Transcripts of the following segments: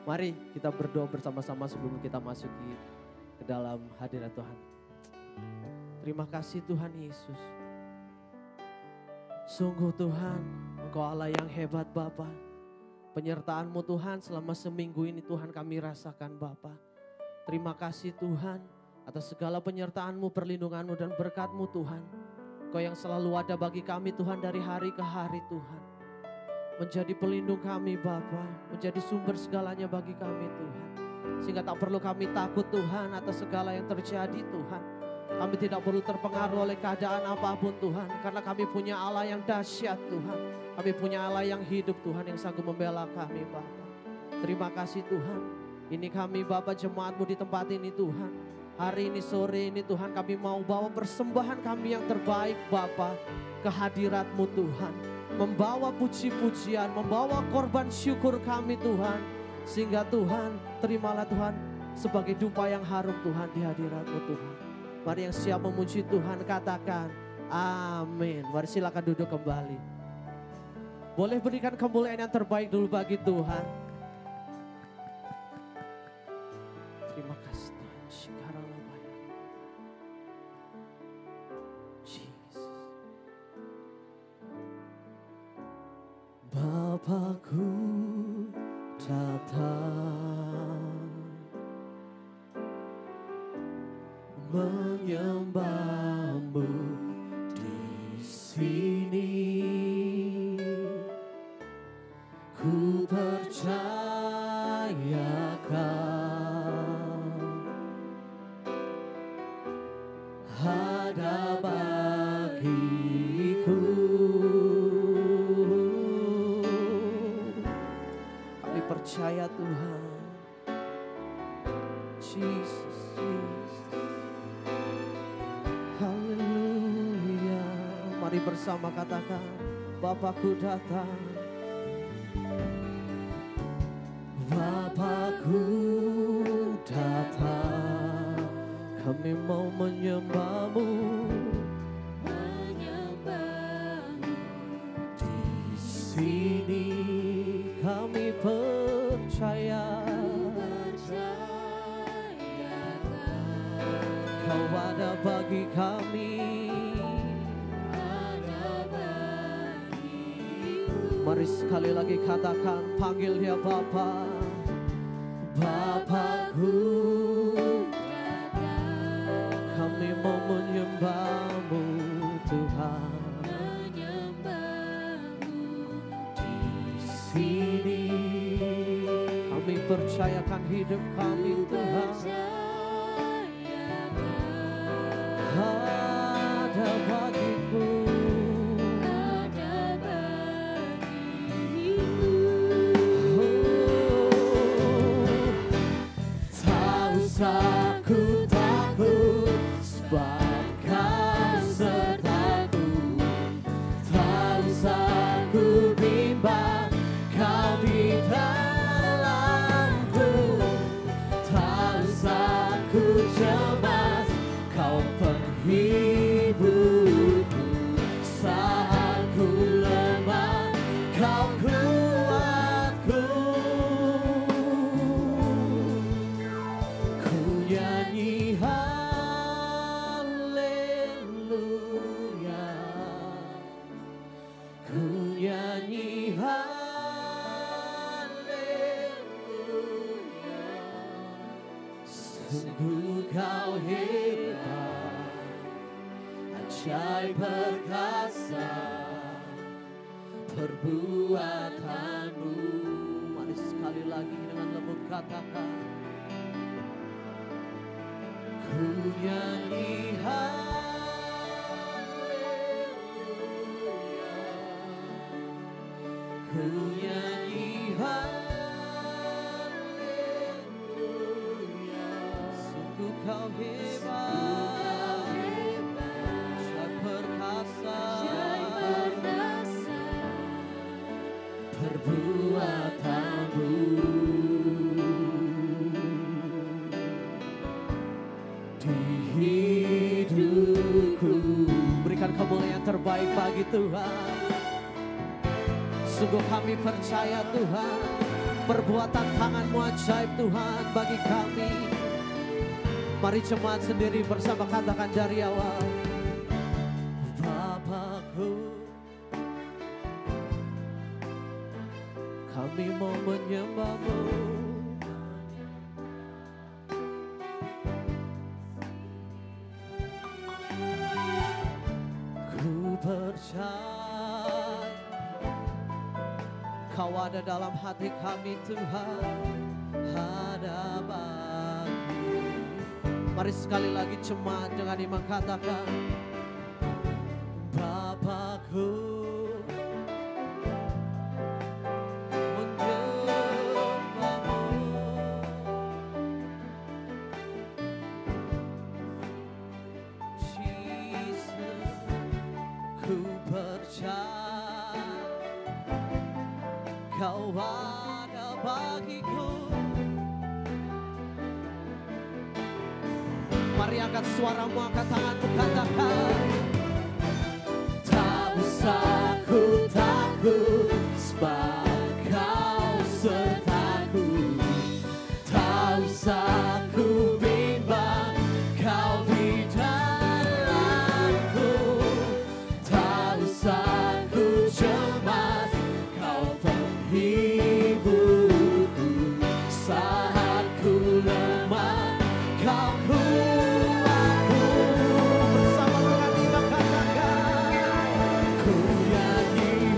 Mari kita berdoa bersama-sama sebelum kita masuki ke dalam hadirat Tuhan. Terima kasih Tuhan Yesus. Sungguh Tuhan, Engkau Allah yang hebat Bapa. Penyertaan-Mu Tuhan selama seminggu ini Tuhan kami rasakan Bapa. Terima kasih Tuhan atas segala penyertaan-Mu, perlindungan-Mu dan berkat-Mu Tuhan. Engkau yang selalu ada bagi kami Tuhan dari hari ke hari Tuhan. Menjadi pelindung kami Bapa, menjadi sumber segalanya bagi kami Tuhan. Sehingga tak perlu kami takut Tuhan atas segala yang terjadi Tuhan. Kami tidak perlu terpengaruh oleh keadaan apapun Tuhan. Karena kami punya Allah yang dahsyat Tuhan. Kami punya Allah yang hidup Tuhan yang sanggup membela kami Bapa. Terima kasih Tuhan. Ini kami Bapa jemaat-Mu di tempat ini Tuhan. Hari ini sore ini Tuhan kami mau bawa persembahan kami yang terbaik Bapa ke hadirat-Mu Tuhan. Membawa puji-pujian, membawa korban syukur kami Tuhan. Sehingga Tuhan, terimalah Tuhan sebagai dupa yang harum Tuhan di hadirat-Mu Tuhan. Mari yang siap memuji Tuhan katakan amin. Mari silakan duduk kembali. Boleh berikan kemuliaan yang terbaik dulu bagi Tuhan. Terima kasih Tuhan. Bapakku datang menyembah-Mu di sini. Ku percayakan ada bagiku. Kami percaya Tuhan. Jesus, Jesus. Haleluya. Mari bersama katakan, Bapakku datang. Bapakku datang. Kami mau menyembah-Mu. Di sini kami percaya. Kau ada bagi kami. Mari sekali lagi katakan, panggil dia Bapa. Bapakku, kami mau menyembah-Mu Tuhan. Di sini kami percayakan hidup kami Tuhan. Ada bagiku. Aku takut sebab Kau sertaku. Tak usah ku bimbang, Kau di dalamku. Tak usah ku cemas, Kau penghiburku. Saat ku lemah, Kau kuatku. Nyanyi haleluya, ku nyanyi haleluya. Sungguh Kau hebat, ajaib perkasa perbuatan-Mu. Mari sekali lagi dengan lembut katakan, ku nyanyi haleluya, ku nyanyi haleluya. Sungguh Kau hebat, ajaib perkasa perbuatan-Mu. Hidupku, berikan kemuliaan terbaik bagi Tuhan. Sungguh kami percaya Tuhan, perbuatan tangan-Mu ajaib Tuhan bagi kami. Mari jemaat sendiri bersama katakan dari awal. Bapakku, kami mau menyembah-Mu. Ku percaya Kau ada dalam hati kami Tuhan, ada bagi. Mari sekali lagi jemaat dengan iman katakan, Bapakku, menyembah-Mu. Jesus, ku percaya Kau ada bagiku. Mari angkat suaramu, angkat tanganmu, katakan, tak usah ku takut, sebab Kau sertaku. Tak usah ku bimbang, Kau di dalamku. Tak usah ku cemas, hiburku saat ku lemah, Kau kuatku. Bersama dengan iman katakan, ku nyanyi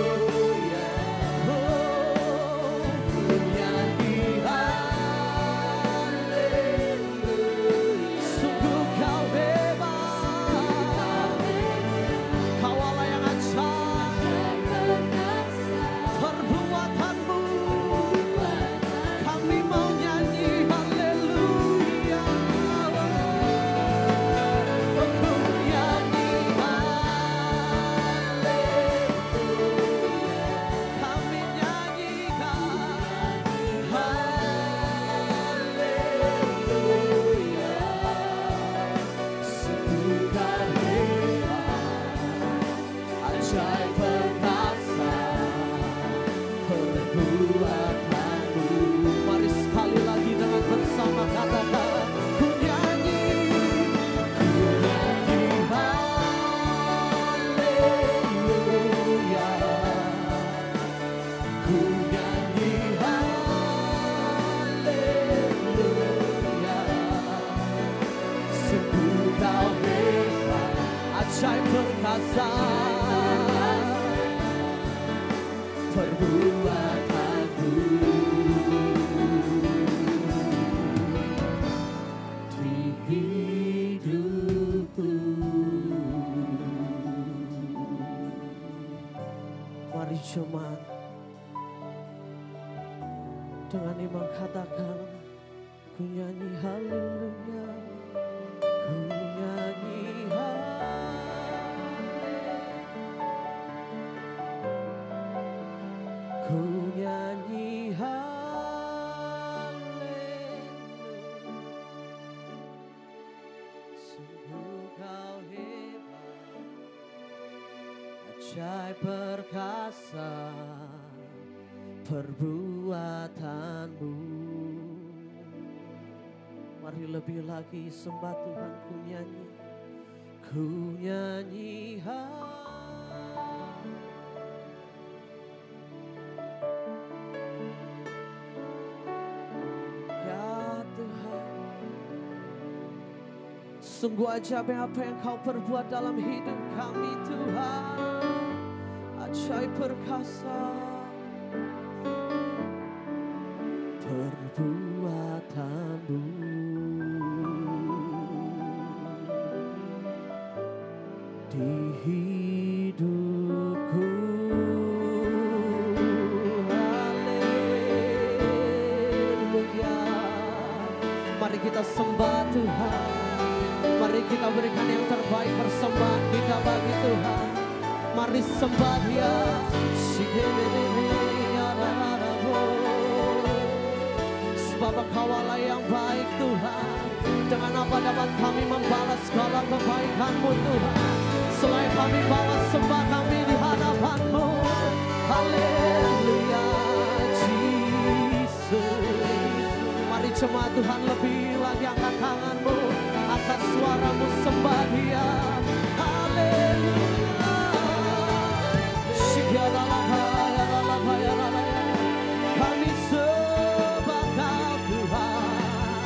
haleluya. Oh, ku nyanyi haleluya. Sungguh Kau bebas, Kau Allah yang ajaib. Perbuatanmu, kami mau nyanyi haleluya. Oh, ku nyanyi haleluya. Kami nyanyikan haleluya. Sungguh Kau hebat, ajaib perkasa perbuatanmu. Mari sekali lagi dengan bersama katakan, ku nyanyi haleluya. Ku nyanyi haleluya. Sungguh Kau hebat, ajaib perkasa perbuatanmu. Di hidupku. Mari jemaat dengan iman katakan, ku nyanyi haleluya. Ku nyanyi ku nyanyi haleluya. Sungguh Kau hebat, ajaib perkasa perbuatanmu. Mari lebih lagi sembah Tuhan, ku nyanyi sungguh ajaib apa yang Kau perbuat dalam hidup kami Tuhan. Ajaib perkasa perbuatanmu. Di hidupku. Haleluya. Mari kita sembah Tuhan. Mari kita berikan yang terbaik persembahan kita bagi Tuhan. Mari sembah Dia. Sebab Kau Allah yang baik Tuhan. Dengan apa dapat kami membalas segala kebaikan-Mu Tuhan, selain kami bawa sembah kami di hadapan-Mu. Haleluya, Jesus. Mari jemaat Tuhan lebih lagi angkat tanganmu, angkat suaramu, sembah Dia. Haleluya. Kami sembah Kau Tuhan,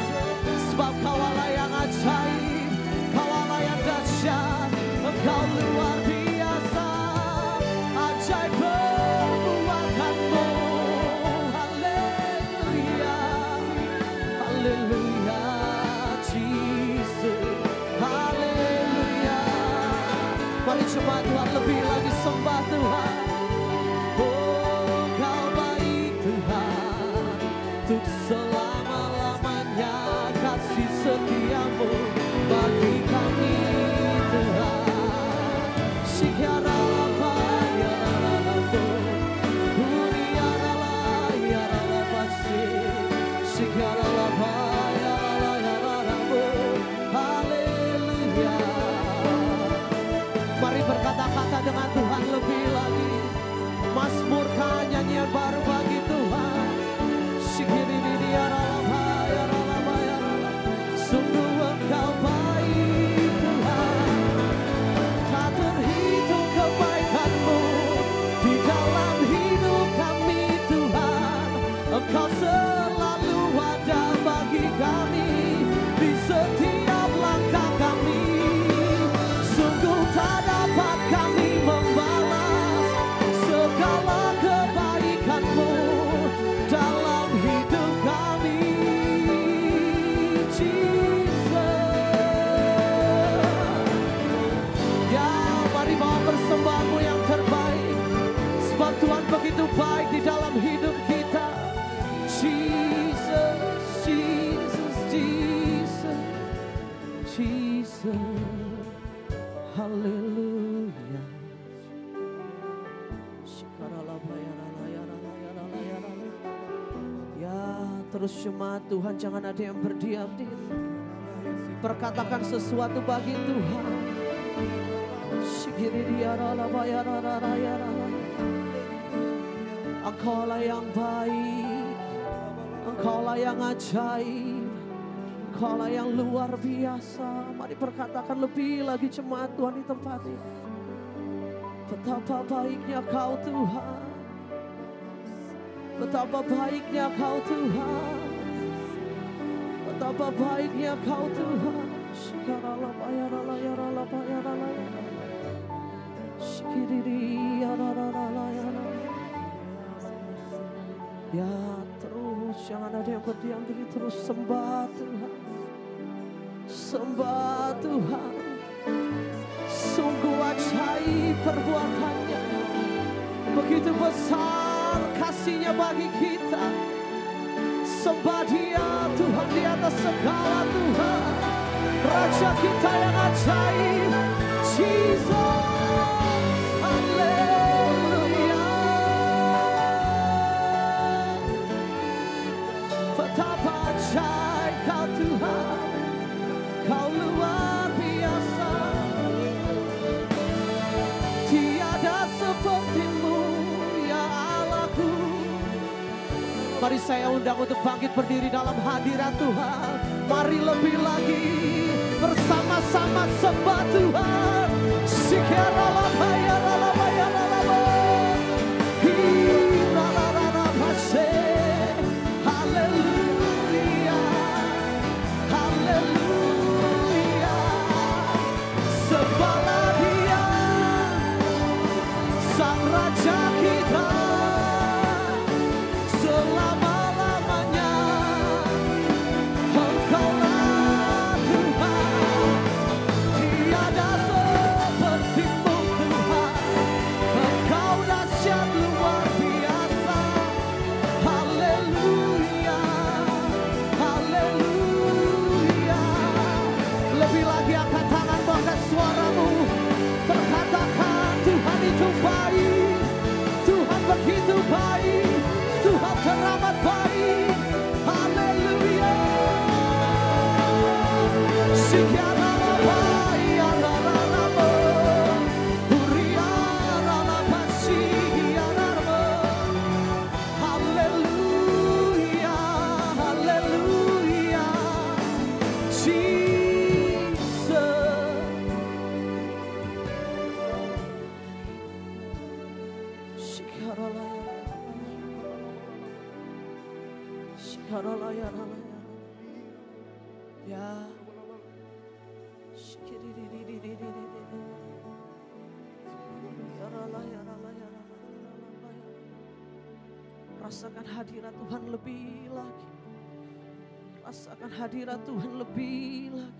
sebab Kaulah yang ajaib, Kaulah yang dahsyat, Engkau luar biasa, ajaib perbuatanmu. Haleluya, haleluya, Jesus, haleluya. Mari jemaat Tuhan lebih lagi sembah Tuhan. Oh, Kau baik Tuhan, untuk selama-lamanya kasih setiamu bagi kami Tuhan. Shikara lapa ya lalapo, Uniara la ya lalapasi, Shikara lapa ya lalapo. Haleluya. Mari berkata-kata dengan Tuhan lebih lagi. Mazmur nyanyian baru bagi Tuhan. Shikiri dia lapa ya lalapo ya lalapo. Sungguh Engkau baik Tuhan, tak terhitung kebaikan-Mu di dalam hidup kami Tuhan. Engkau selalu ada bagi kami di setiap langkah kami. Sungguh tak dapat kami membalas segala kebaikan-Mu dalam hidup kami, Jesus. Ya, mari bawa persembahanmu yang terbaik, sebab Tuhan begitu baik di dalam hidup kita. Jesus, Jesus, Jesus, Jesus. Haleluya. Ya, terus jemaat Tuhan, jangan ada yang berdiam diri. Perkatakan sesuatu bagi Tuhan. Engkaulah yang baik, Engkaulah yang ajaib, Engkaulah yang luar biasa. Mari perkatakan lebih lagi jemaat Tuhan di tempat ini. Betapa baiknya Kau Tuhan, betapa baiknya Kau Tuhan, betapa baiknya Kau Tuhan. Ya, terus jangan ada yang berdiam diri, terus sembah Tuhan, sembah Tuhan. Sungguh ajaib perbuatannya, begitu besar kasihnya bagi kita. Sembah Dia, Tuhan di atas segala Tuhan, Raja kita yang ajaib, Jesus. Haleluya. Betapa ajaib Kau Tuhan, Kau luar biasa. Tiada seperti-Mu ya Allahku. Mari saya undang untuk bangkit berdiri dalam hadirat Tuhan. Mari lebih lagi bersama-sama sembah Tuhan. Haleluya, haleluya. Sembahlah Dia, Sang Raja kita, selama-lamanya. Engkaulah Tuhan, tiada seperti-Mu Tuhan. Engkau dahsyat luar biasa. Haleluya, haleluya. Lebih lagi angkat tangan, angkat suaramu, perkatakan Tuhan itu baik, Tuhan begitu baik, Tuhan teramat baik. Haleluya. Ya. Rasakan hadirat Tuhan lebih lagi. Rasakan hadirat Tuhan lebih lagi.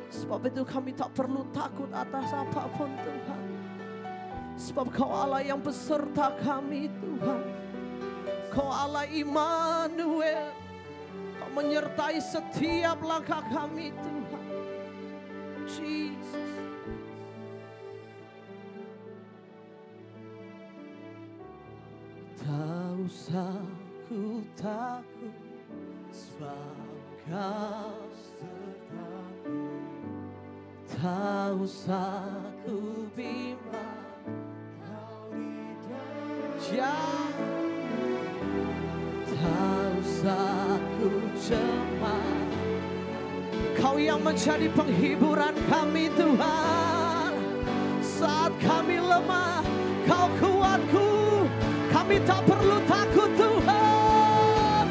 Sebab itu kami tak perlu takut atas apapun Tuhan. Sebab Kau Allah yang beserta kami Tuhan. Kau Allah Immanuel. Kau menyertai setiap langkah kami Tuhan. Jesus. Tak usah ku takut, sebab Kau sertaku. Tak usah ku bimbang, Kau di dalam. Tak usah ku cemas, Kau yang menjadi penghiburan kami Tuhan. Saat kami lemah, Kau kuatku. Kami tak perlu takut Tuhan.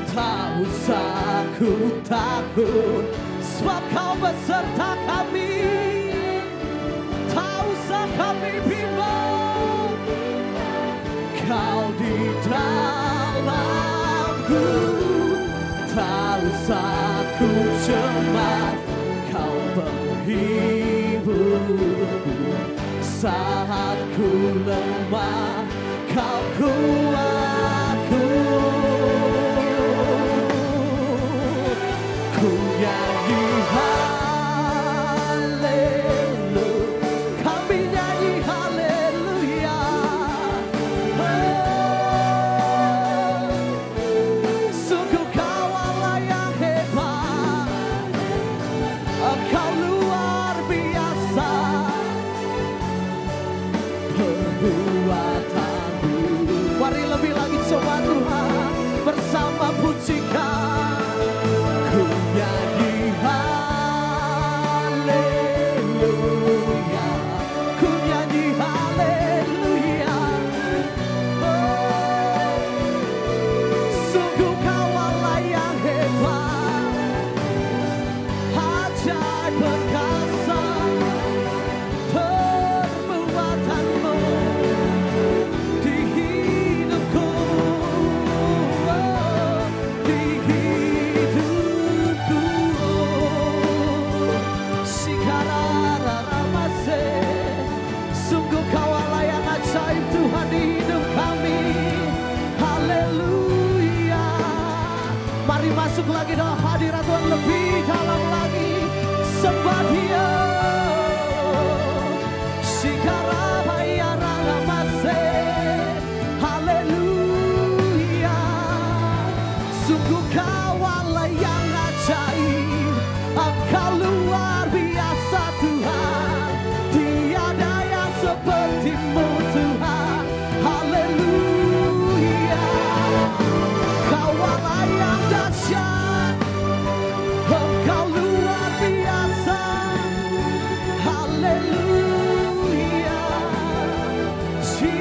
Tak usah ku takut, sebab Kau beserta kami. Tak usah kami bimbang, Kau di dalamku. Tak usah ku cemas, Kau penghiburku. Saat ku lemah, Kau kuatku. Ku nyanyi haleluya, kami nyanyi haleluya. Sungguh Kau Allah yang hebat, Kau luar biasa. Perbuatanmu, mari lebih lagi coba Tuhan bersama pujikan. Ku nyanyi haleluya, ku nyanyi haleluya. Sungguh Kau Allah yang hebat, ajaib perkasa. Perbuatanmu di hidupku, di hidupku. Sikarararamase. Sungguh Kau Allah yang ajaib Tuhan di hidup kami. Haleluya. Mari masuk lagi dalam hadirat Tuhan lebih dalam lagi. Sembah Dia. Sikarabayararamase. Haleluya. Sungguh Kau Allah yang ajaib, Engkau luar biasa Tuhan. Tiada yang seperti-Mu Tuhan. Haleluya. Kau Allah yang dahsyat, Engkau luar biasa. Haleluya. Jesus.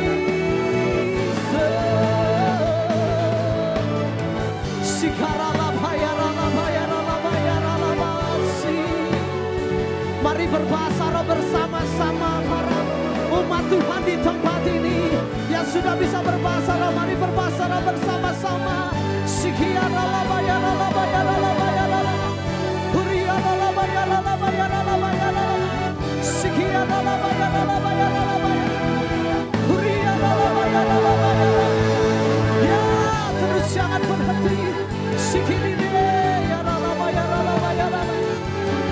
Sikaralabayaralabayaralabayaralabasi. Mari berbahasa roh bersama-sama para umat Tuhan di tempat ini. Yang sudah bisa berbahasa roh, mari berbahasa roh bersama-sama. Sikiaralabayaralabayaralabayaralaba. Huriyaralabayaralabayaralabayaralaba. Sikiaralabayaralabayaralabayaralaba. Huriyaralabayaralabayaralaba. Ya, terus jangan berhenti. Sikiriyaralabayaralabayaralaba.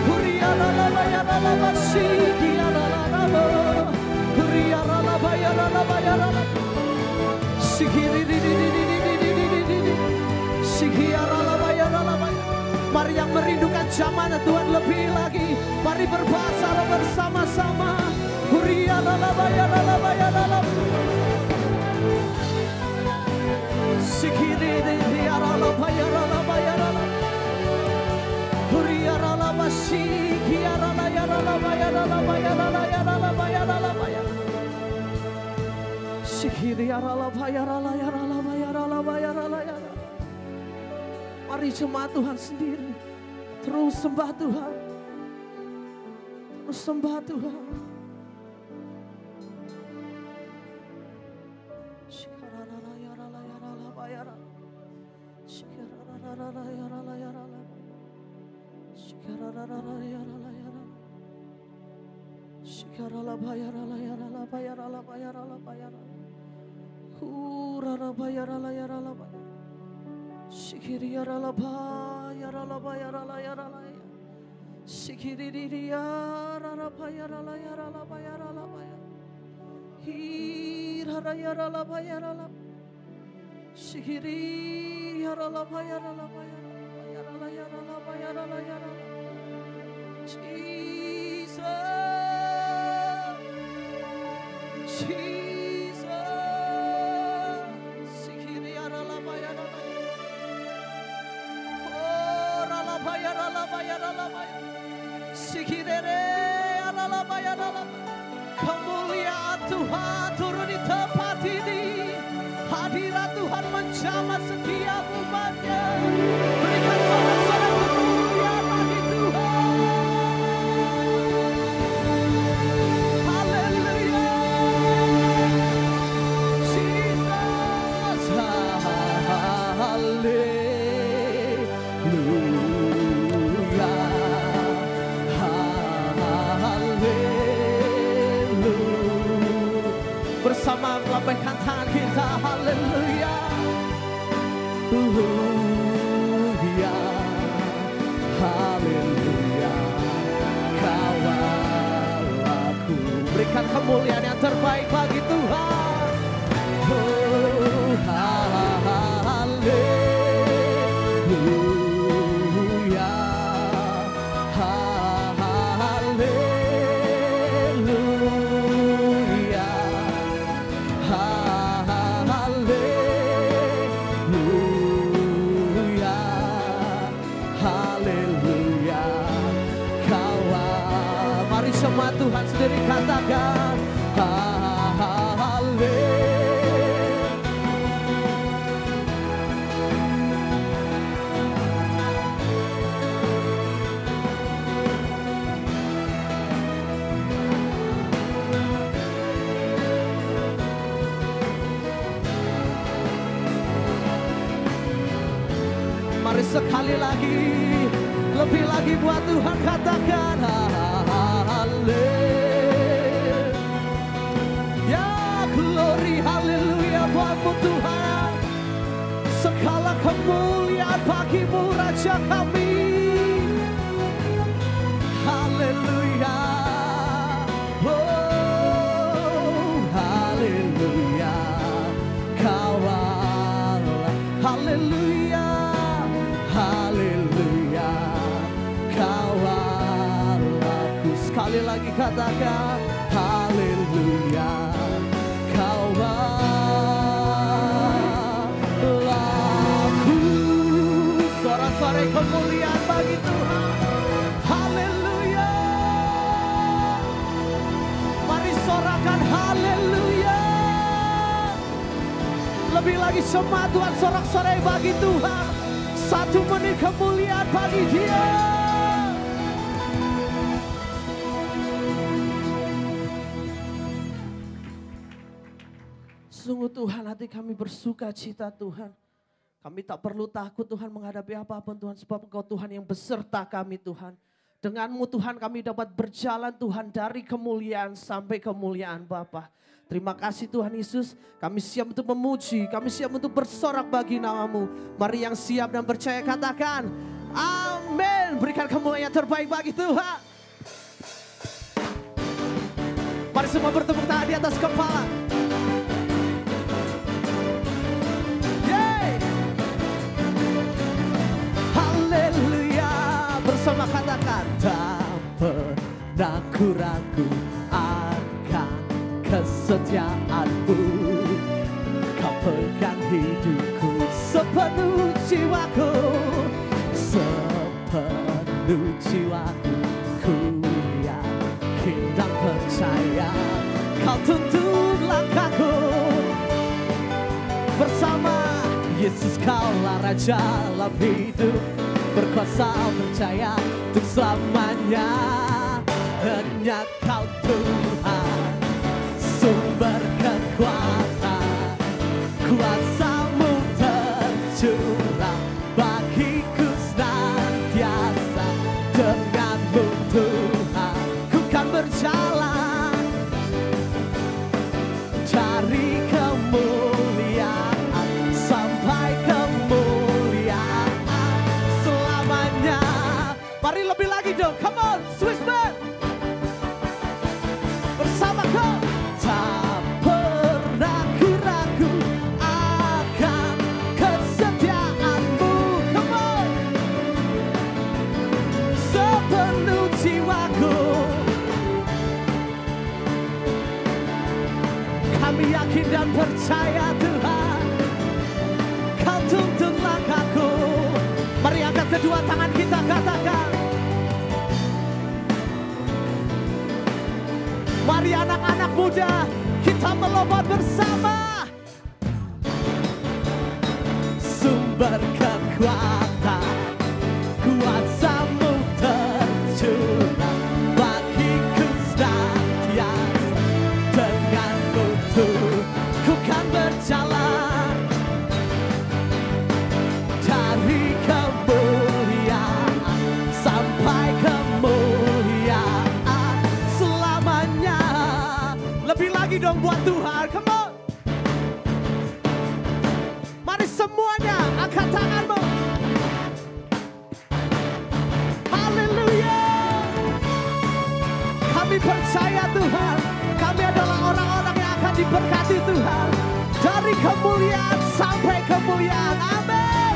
Huriyaralabayaralaba. Sikiyaralabayaralaba. Huriyaralabayaralabayaralaba. Sikiriyaralabayaralaba. Mari yang merindukan zaman Tuhan lebih lagi, mari berbahasa bersama-sama. Mari jemaat Tuhan sendiri terus sembah Tuhan, terus sembah Tuhan. Kemuliaan Tuhan turun di tempat ini. Hadirat Tuhan menjamah setiap umatnya. Berikan sorak-sorak kemuliaan bagi Tuhan. Haleluya. Jesus. Haleluya. Bersama melambaikan tangan kita, haleluya, haleluya, haleluya, kawal aku. Berikan kemuliaan yang terbaik bagi Tuhan. Oh, haleluya, sama Tuhan sendiri katakan haleluya. Mari sekali lagi, lebih lagi buat Tuhan katakan ya glory, haleluya buatmu Tuhan. Segala kemuliaan bagimu Raja kami. Haleluya. Oh, haleluya. Kawal. Haleluya. Haleluya. Kawal aku. Sekali lagi katakan haleluya. Kawal aku. Sorak-sorai kemuliaan bagi Tuhan. Haleluya. Mari sorakan haleluya. Lebih lagi semua Tuhan sorak-sorai bagi Tuhan. 1 menit kemuliaan bagi Dia. Sungguh Tuhan, hati kami bersuka cita Tuhan. Kami tak perlu takut Tuhan menghadapi apapun Tuhan. Sebab Engkau Tuhan yang beserta kami Tuhan. Dengan-Mu Tuhan kami dapat berjalan Tuhan dari kemuliaan sampai kemuliaan Bapa. Terima kasih Tuhan Yesus. Kami siap untuk memuji. Kami siap untuk bersorak bagi nama-Mu. Mari yang siap dan percaya katakan amin. Berikan kemuliaan yang terbaik bagi Tuhan. Mari semua bertepuk tangan di atas kepala. ku ragu akan kesetiaan-Mu. Kau pegang hidupku sepenuh jiwaku, sepenuh jiwaku. Ku yakin dan percaya Kau tuntun langkahku. Bersama Yesus Kaulah Raja dalam hidup, berkuasa percaya untuk selamanya. Hanya Kau Tuhan, sumber kekuatan, kuasa-Mu tercurah bagiku senantiasa. Dengan-Mu Tuhan, ku kan berjalan dari kemuliaan sampai kemuliaan selamanya. Mari lebih lagi dong, come on, Swiss Band. Bersama Kau. Tak pernah ku ragu akan kesetiaan-Mu. Come on. Sepenuh jiwaku kami yakin dan percaya Tuhan, Kau tuntun langkahku. Mari angkat kedua tangan kita, katakan. Mari anak-anak muda, kita melompat bersama. Sumber kekuatan, kuasa-Mu tercurah bagiku senantiasa. Dengan-Mu ku kan berjalan dari kemuliaan sampai kemuliaan selamanya. Lebih lagi dong buat Tuhan, come on. Mari semuanya angkat tanganmu. Haleluya. Kami percaya Tuhan, kami adalah orang-orang yang akan diberkati Tuhan. Dari kemuliaan sampai kemuliaan, amin.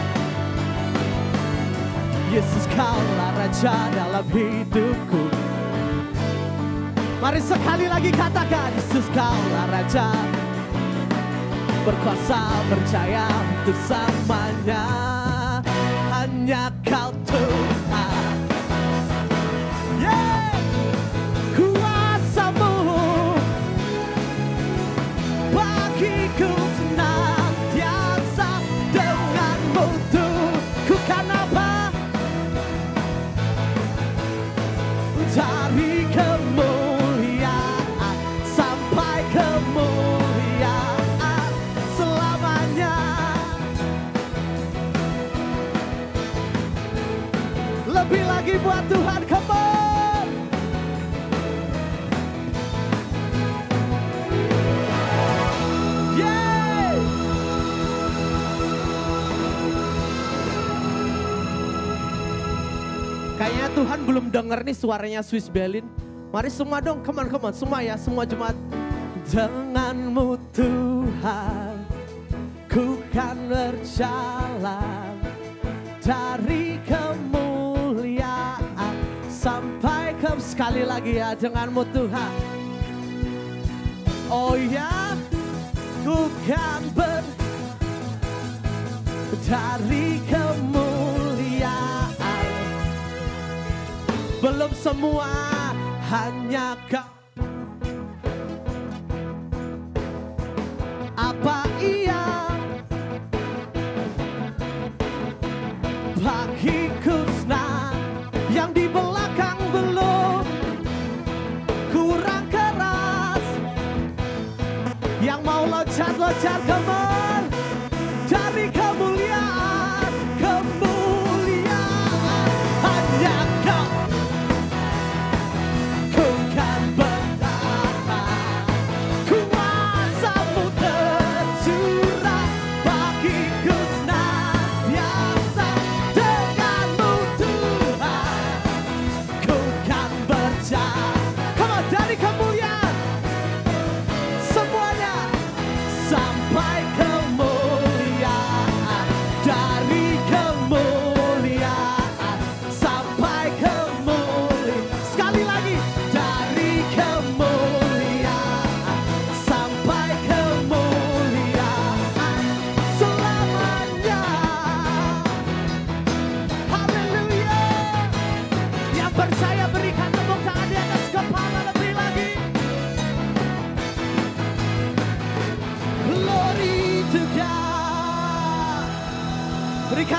Yesus Kaulah Raja dalam hidupku. Mari sekali lagi katakan, Yesus Kaulah Raja, berkuasa percaya untuk selamanya. Hanya Kau Tuhan, yeah. Kuasa-Mu bagiku senantiasa. Dengan-Mu ku kan apa? Dari kemuliaan sampai kemuliaan selamanya. Lebih lagi buat Tuhan, come on. Yeah. Kayaknya Tuhan belum denger nih suaranya Swiss Berlin. Mari semua dong, come on, semua ya, semua jemaat. Dengan-Mu Tuhan, ku kan berjalan dari kemuliaan sampai ke, sekali lagi ya, dengan-Mu Tuhan. Oh ya, ku kan dari kemuliaan. Belum semua, hanya Kau. Apa iya bagiku senang, yang di belakang belum kurang keras, yang mau loncat-loncat, come on. Dari kemuliaan, kemuliaan hanya Kau. Ku kan bertahan, kuasa-Mu tercurah bagiku senantiasa. Dengan-Mu Tuhan, ku kan berjalan. Come on, dari kemuliaan semuanya sampai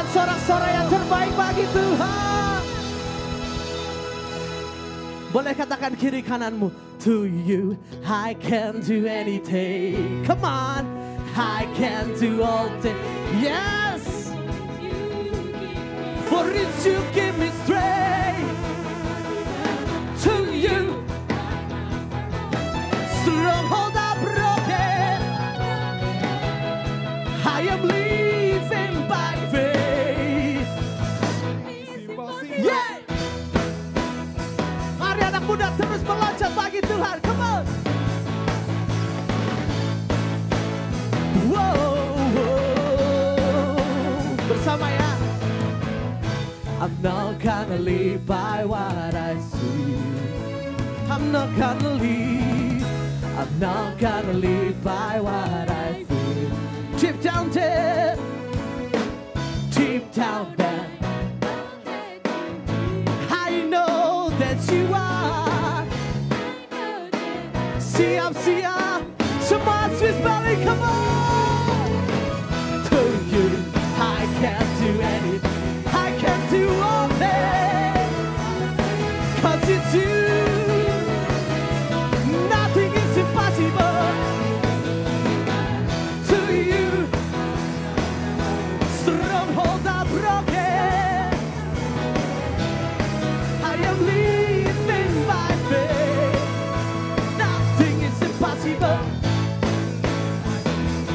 Sorak-sorai yang terbaik bagi Tuhan. Boleh katakan kiri kananmu. To you I can do anything. Come on. I can do all things. Yes. For it's you give me strength. To you stronghold are broken. I am living by faith. Yeah. Mari anak muda terus meloncat bagi Tuhan. Come on. Wow, bersama ya. I'm not gonna live by what I see. I'm not gonna live. I'm not gonna live by what I feel. Deep down there, deep down there, I know that you are. Siap, semua Swiss Valley, come on. To you, I can't do anything. I can't do all things. 'Cause it's you. Nothing is impossible. To you, strongholds are broken. I am living by faith. Nothing is impossible.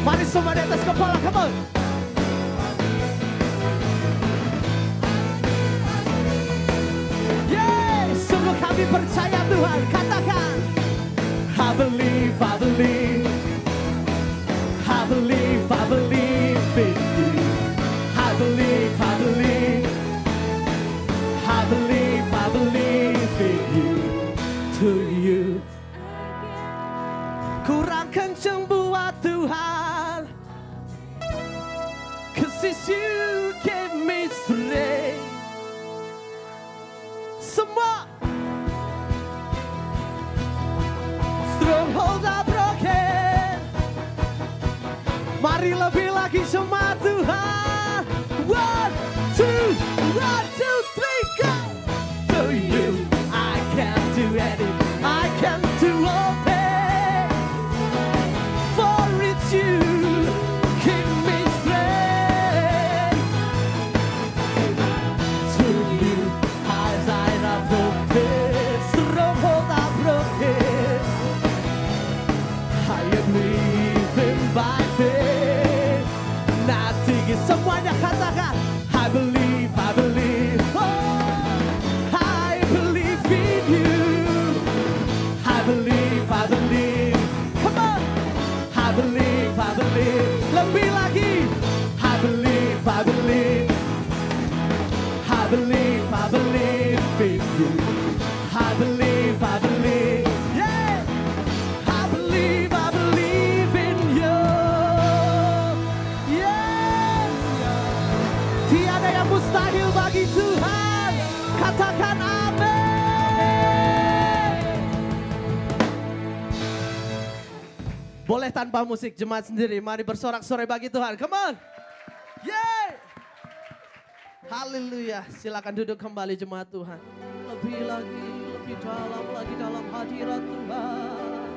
Mari semua di atas kepala, come on. Yes, sungguh kami percaya Tuhan. Katakan, I believe, I believe, I believe, I believe in you. I believe, I believe, I believe, I believe in you. To you, kurang kencang buat Tuhan. 'Cause it's you give me strength. Semua strongholds are broken. Mari lebih lagi semua Tuhan. 1, 2, 3, go. To you, I can do anything. I can do all things. For it's you, give me strength. To you, eyes are broken, strongholds are broken. I am living by faith. Nothing is, semuanya katakan, I believe, I believe. Oh, I believe in you. I believe, I believe. Come on. I believe, I believe. Lebih lagi. I believe, I believe. I believe, I believe in you. I believe, I believe. Yeah. I believe in you. Yeah. Tiada yang mustahil bagi Tuhan. Katakan amin. Boleh tanpa musik, jemaat sendiri. Mari bersorak-sorai bagi Tuhan. Come on. Yeah. Haleluya. Silakan duduk kembali jemaat Tuhan. Lebih lagi, lebih dalam lagi dalam hadirat Tuhan.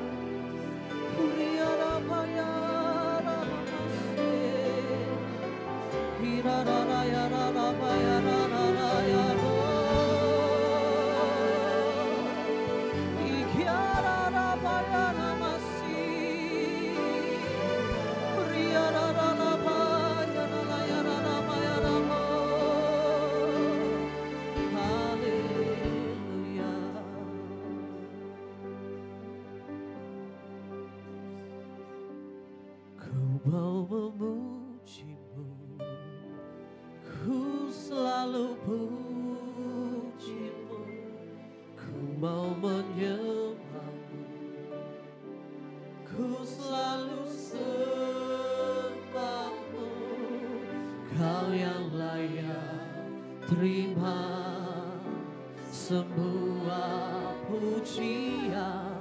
Mau memujimu, ku selalu pujimu, ku mau menyembahmu, ku selalu sembahmu, kau yang layak terima semua pujian,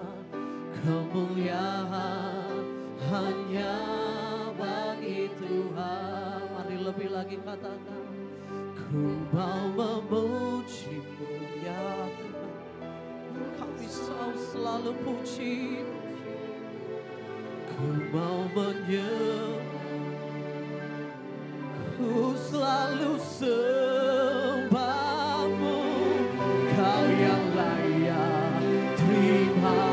kemuliaan hanya bagi Tuhan. Mari lebih lagi katakan, Ku mau memuji-Mu ya Tuhan. Kami selalu puji. Ku mau ku selalu sembah-Mu. Kau yang layak terima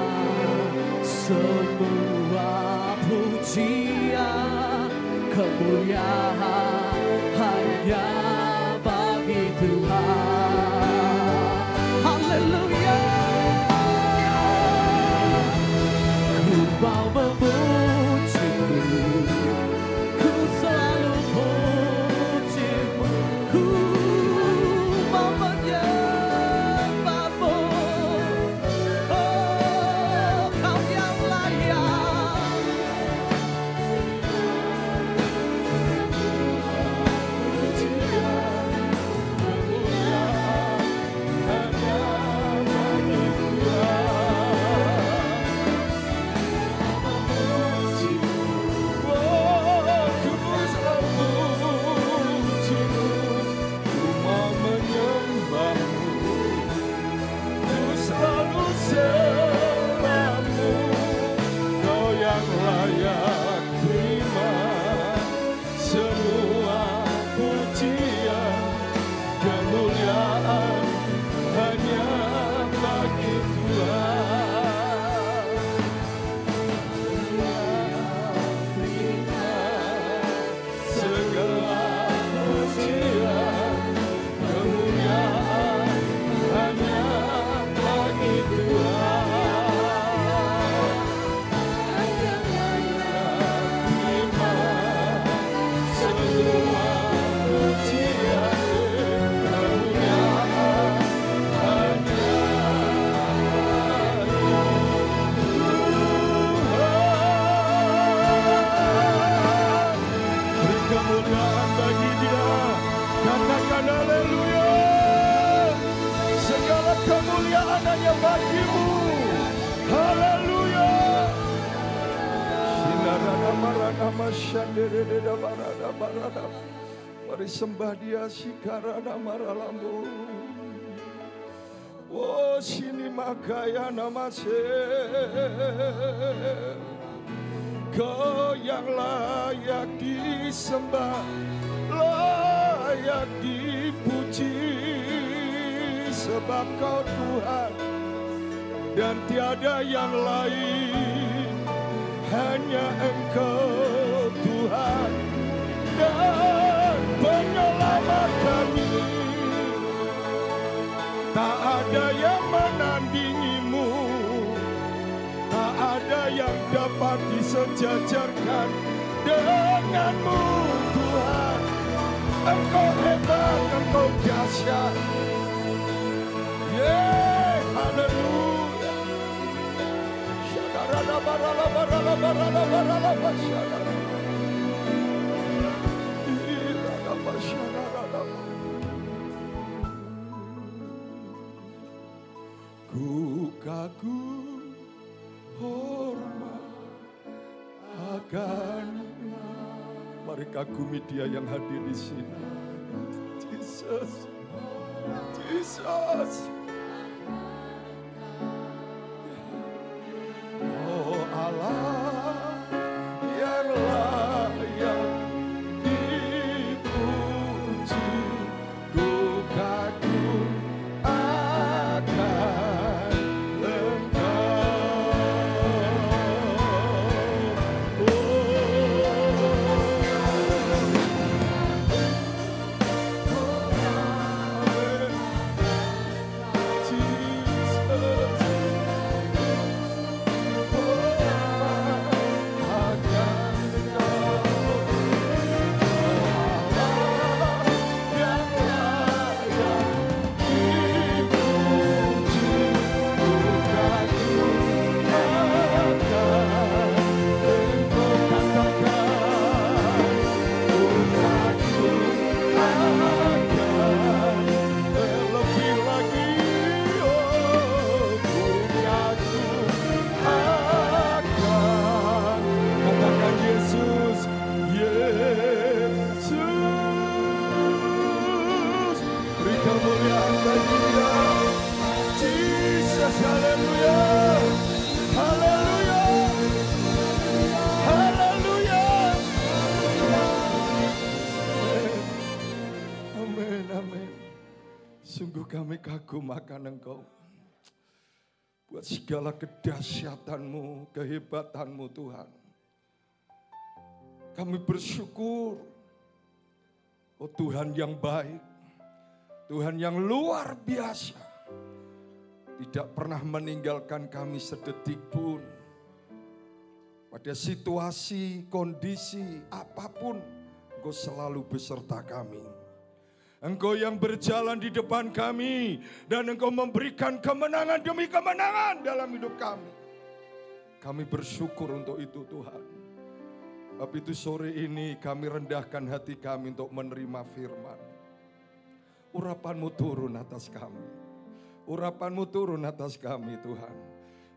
semua pujian, kemuliaan hanya bagi Tuhan. Haleluya. Ku mau memuji-Mu, ku selalu puji-Mu, ku mau menyembah-Mu. Oh, Kau yang layak. Mari sembah Dia, Sikarana Maralambu. Oh, sini makaya namase. Kau yang layak disembah, layak dipuji, sebab Kau Tuhan dan tiada yang lain, hanya Engkau Tuhan dan penyelamat kami. Tak ada yang menandingi-Mu, tak ada yang dapat disejajarkan dengan-Mu Tuhan. Engkau hebat, Engkau dahsyat. Yeah, haleluya. Syadarada barala barala barala barala basyadara. Irada basyadara. Ku kagum hormat akan. Mari kagumi Dia yang hadir di sini. Jesus, Jesus. Oh Allah yang layak dipuji, ku kagum akan Engkau. Sungguh kami kagum akan Engkau. Buat segala kedahsyatanmu, kehebatanmu Tuhan. Kami bersyukur, oh Tuhan yang baik, Tuhan yang luar biasa. Tidak pernah meninggalkan kami sedetik pun. Pada situasi, kondisi, apapun, Engkau selalu beserta kami. Engkau yang berjalan di depan kami dan Engkau memberikan kemenangan demi kemenangan dalam hidup kami. Kami bersyukur untuk itu Tuhan. Sebab itu sore ini kami rendahkan hati kami untuk menerima firman. Urapan-Mu turun atas kami. Urapan-Mu turun atas kami Tuhan.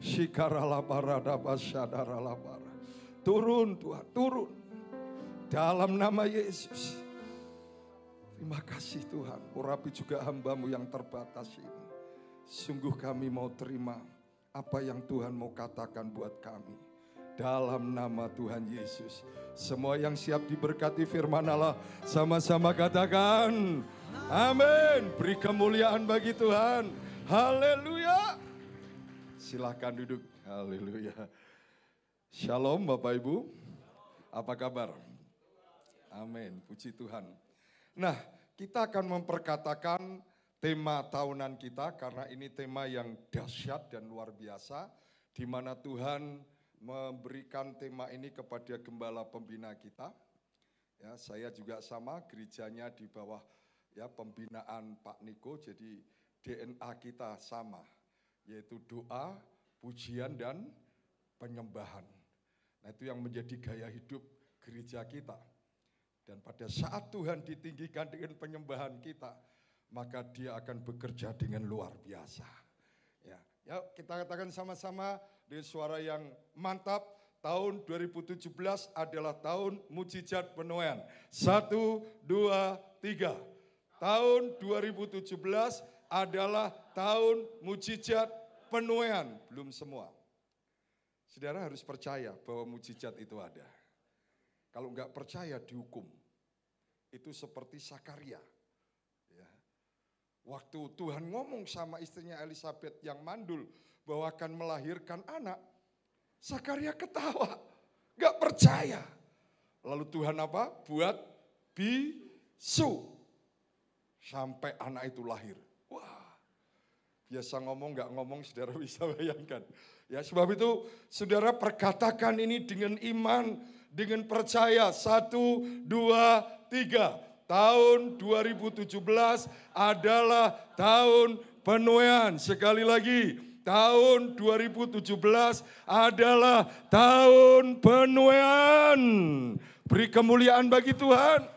Shikaralabaradabasyadaralabara. Turun Tuhan, turun. Dalam nama Yesus. Terima kasih Tuhan, urapi juga hamba-Mu yang terbatas ini. Sungguh kami mau terima apa yang Tuhan mau katakan buat kami. Dalam nama Tuhan Yesus. Semua yang siap diberkati firman Allah, sama-sama katakan, amin. Beri kemuliaan bagi Tuhan. Haleluya. Silahkan duduk. Haleluya. Shalom Bapak Ibu. Apa kabar? Amin, puji Tuhan. Nah, kita akan memperkatakan tema tahunan kita karena ini tema yang dahsyat dan luar biasa, di mana Tuhan memberikan tema ini kepada gembala pembina kita. Ya, saya juga sama, gerejanya di bawah ya pembinaan Pak Niko, jadi DNA kita sama, yaitu doa, pujian dan penyembahan. Nah, itu yang menjadi gaya hidup gereja kita. Dan pada saat Tuhan ditinggikan dengan penyembahan kita, maka Dia akan bekerja dengan luar biasa. Ya, kita katakan sama-sama dengan suara yang mantap, tahun 2017 adalah tahun mujizat penuaian. 1, 2, 3. Tahun 2017 adalah tahun mujizat penuaian. Belum semua. Saudara harus percaya bahwa mujizat itu ada. Kalau enggak percaya dihukum. Itu seperti Sakaria. Ya. Waktu Tuhan ngomong sama istrinya Elisabeth yang mandul bahwa akan melahirkan anak, Sakaria ketawa, enggak percaya. Lalu Tuhan apa? Buat bisu. Sampai anak itu lahir. Wah, biasa ngomong enggak ngomong, saudara bisa bayangkan. Ya, sebab itu saudara perkatakan ini dengan iman, dengan percaya. 1, 2, 3. Tahun 2017 adalah tahun penuaian. Sekali lagi, tahun 2017 adalah tahun penuaian. Beri kemuliaan bagi Tuhan.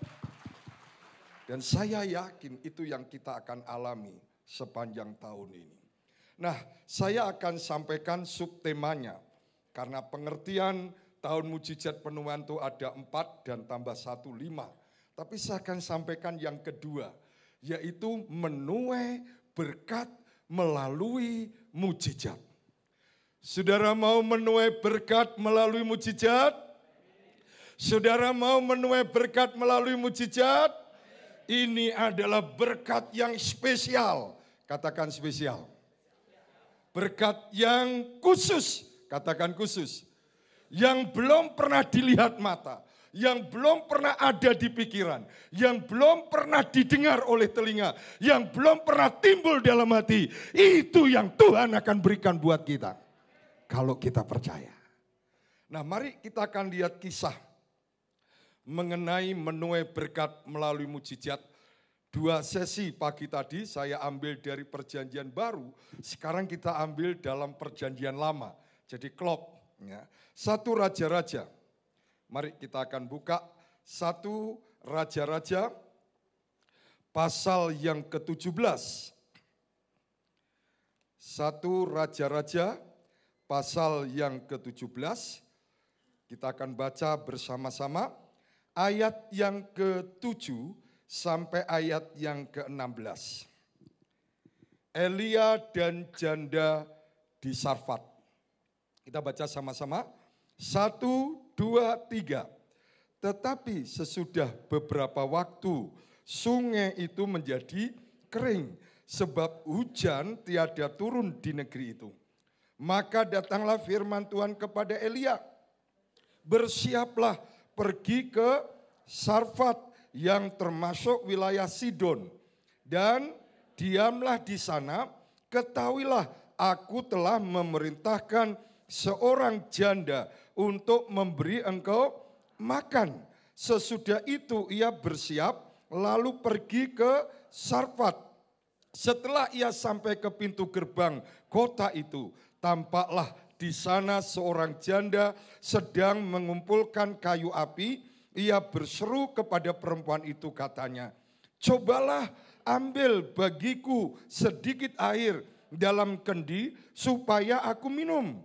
Dan saya yakin itu yang kita akan alami sepanjang tahun ini. Nah, saya akan sampaikan subtemanya. Karena pengertian tahun mujizat penuaian itu ada 4 dan tambah 1, 5. Tapi saya akan sampaikan yang kedua, yaitu menuai berkat melalui mujizat. Saudara mau menuai berkat melalui mujizat? Saudara mau menuai berkat melalui mujizat? Ini adalah berkat yang spesial. Katakan spesial. Berkat yang khusus. Katakan khusus. Yang belum pernah dilihat mata. Yang belum pernah ada di pikiran. Yang belum pernah didengar oleh telinga. Yang belum pernah timbul dalam hati. Itu yang Tuhan akan berikan buat kita. Kalau kita percaya. Nah, mari kita akan lihat kisah mengenai menuai berkat melalui mujizat. 2 sesi pagi tadi saya ambil dari perjanjian baru, sekarang kita ambil dalam perjanjian lama. Jadi klop. Ya. 1 Raja-Raja. Mari kita akan buka 1 Raja-Raja pasal yang ke-17. 1 Raja-Raja pasal yang ke-17. Kita akan baca bersama-sama ayat yang ke-7 sampai ayat yang ke-16. Elia dan janda di Sarfat. Kita baca sama-sama. 1, 2, 3. Tetapi sesudah beberapa waktu sungai itu menjadi kering sebab hujan tiada turun di negeri itu. Maka datanglah firman Tuhan kepada Elia, bersiaplah pergi ke Sarfat yang termasuk wilayah Sidon, dan diamlah di sana, ketahuilah aku telah memerintahkan seorang janda untuk memberi engkau makan. Sesudah itu ia bersiap lalu pergi ke Sarfat. Setelah ia sampai ke pintu gerbang kota itu, tampaklah di sana seorang janda sedang mengumpulkan kayu api. Ia berseru kepada perempuan itu, katanya, cobalah ambil bagiku sedikit air dalam kendi supaya aku minum.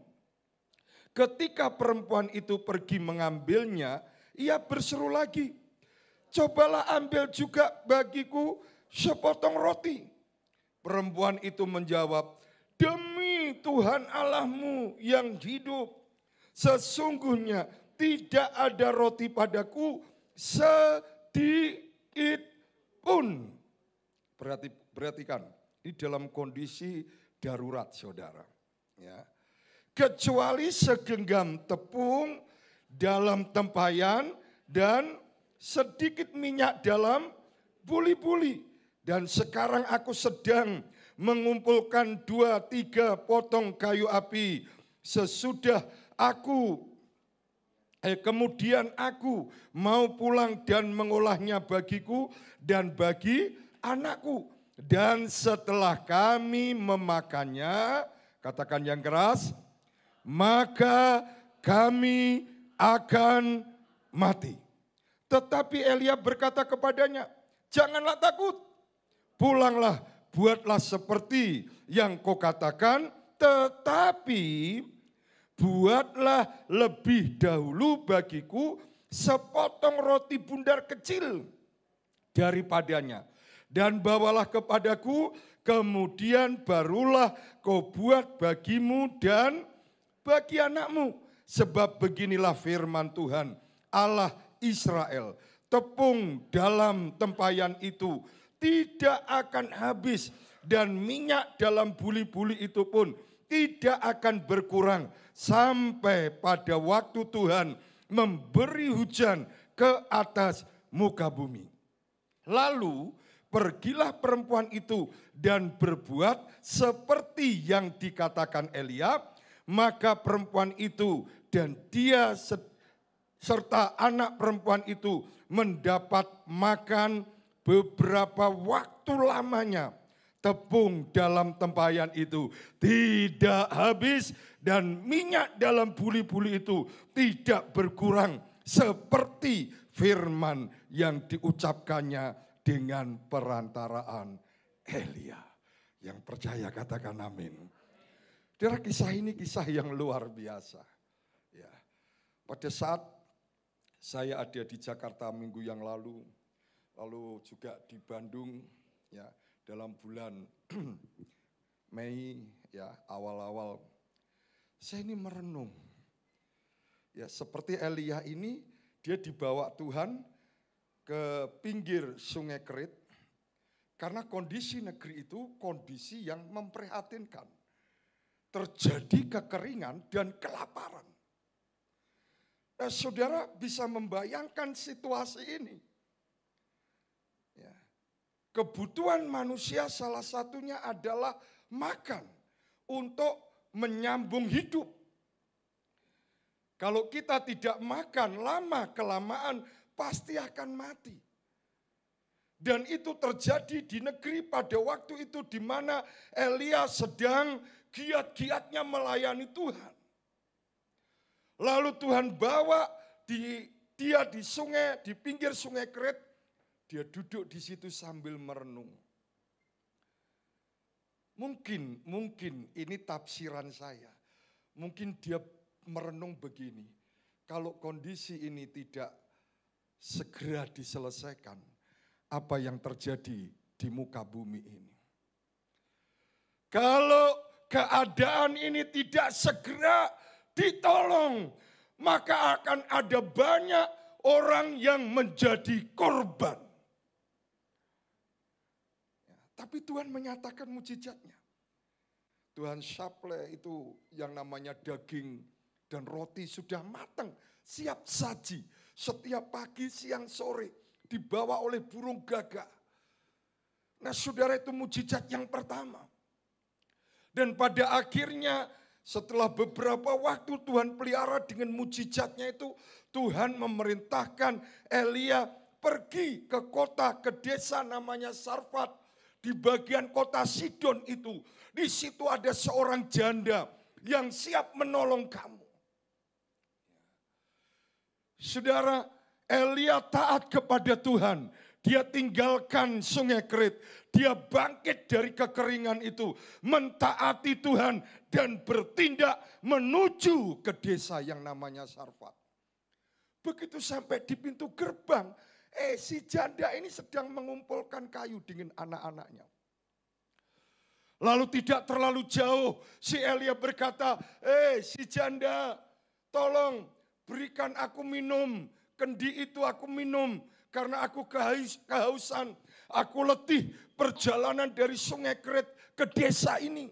Ketika perempuan itu pergi mengambilnya, ia berseru lagi, cobalah ambil juga bagiku sepotong roti. Perempuan itu menjawab, demi Tuhan Allahmu yang hidup, sesungguhnya tidak ada roti padaku sedikit pun. Perhatikan, di dalam kondisi darurat saudara. Ya. Kecuali segenggam tepung dalam tempayan dan sedikit minyak dalam buli-buli. Dan sekarang aku sedang mengumpulkan 2-3 potong kayu api. Sesudah kemudian aku mau pulang dan mengolahnya bagiku dan bagi anakku. Dan setelah kami memakannya, katakan yang keras, maka kami akan mati. Tetapi Elia berkata kepadanya, janganlah takut. Pulanglah, buatlah seperti yang kau katakan, tetapi buatlah lebih dahulu bagiku sepotong roti bundar kecil daripadanya. Dan bawalah kepadaku, kemudian barulah kau buat bagimu dan bagi anakmu. Sebab beginilah firman Tuhan, Allah Israel, tepung dalam tempayan itu tidak akan habis, dan minyak dalam buli-buli itu pun tidak akan berkurang sampai pada waktu Tuhan memberi hujan ke atas muka bumi. Lalu pergilah perempuan itu dan berbuat seperti yang dikatakan Elia, maka perempuan itu dan dia serta anak perempuan itu mendapat makan beberapa waktu lamanya. Tepung dalam tempayan itu tidak habis dan minyak dalam buli-buli itu tidak berkurang seperti firman yang diucapkannya dengan perantaraan Elia. Yang percaya katakan amin. Saudara, kisah ini kisah yang luar biasa. Ya. Pada saat saya ada di Jakarta minggu yang lalu juga di Bandung, ya, dalam bulan Mei, ya, awal-awal, saya ini merenung. Ya, seperti Elia ini, dia dibawa Tuhan ke pinggir Sungai Kerit, karena kondisi negeri itu kondisi yang memprihatinkan. Terjadi kekeringan dan kelaparan. Nah, saudara bisa membayangkan situasi ini. Ya. Kebutuhan manusia salah satunya adalah makan untuk menyambung hidup. Kalau kita tidak makan, lama-kelamaan pasti akan mati. Dan itu terjadi di negeri pada waktu itu di mana Elia sedang giat-giatnya melayani Tuhan. Lalu Tuhan bawa dia di sungai, di pinggir Sungai Kerit. Dia duduk di situ sambil merenung. Mungkin ini tafsiran saya. Mungkin dia merenung begini. Kalau kondisi ini tidak segera diselesaikan, apa yang terjadi di muka bumi ini? Kalau keadaan ini tidak segera ditolong, maka akan ada banyak orang yang menjadi korban. Tapi Tuhan menyatakan mujizatnya. Tuhan saple itu yang namanya daging dan roti sudah matang, siap saji. Setiap pagi, siang, sore dibawa oleh burung gagak. Nah saudara, itu mujizat yang pertama. Dan pada akhirnya setelah beberapa waktu Tuhan pelihara dengan mujizatnya itu, Tuhan memerintahkan Elia pergi ke kota, ke desa namanya Sarfat. Di bagian kota Sidon itu, di situ ada seorang janda yang siap menolong kamu. Saudara, Elia taat kepada Tuhan. Dia tinggalkan sungai Kerit. Dia bangkit dari kekeringan itu. Mentaati Tuhan dan bertindak menuju ke desa yang namanya Sarfat. Begitu sampai di pintu gerbang, si janda ini sedang mengumpulkan kayu dengan anak-anaknya. Lalu tidak terlalu jauh, si Elia berkata, si janda, tolong berikan aku minum. Kendi itu aku minum karena aku kehausan. Aku letih perjalanan dari sungai Kerit ke desa ini.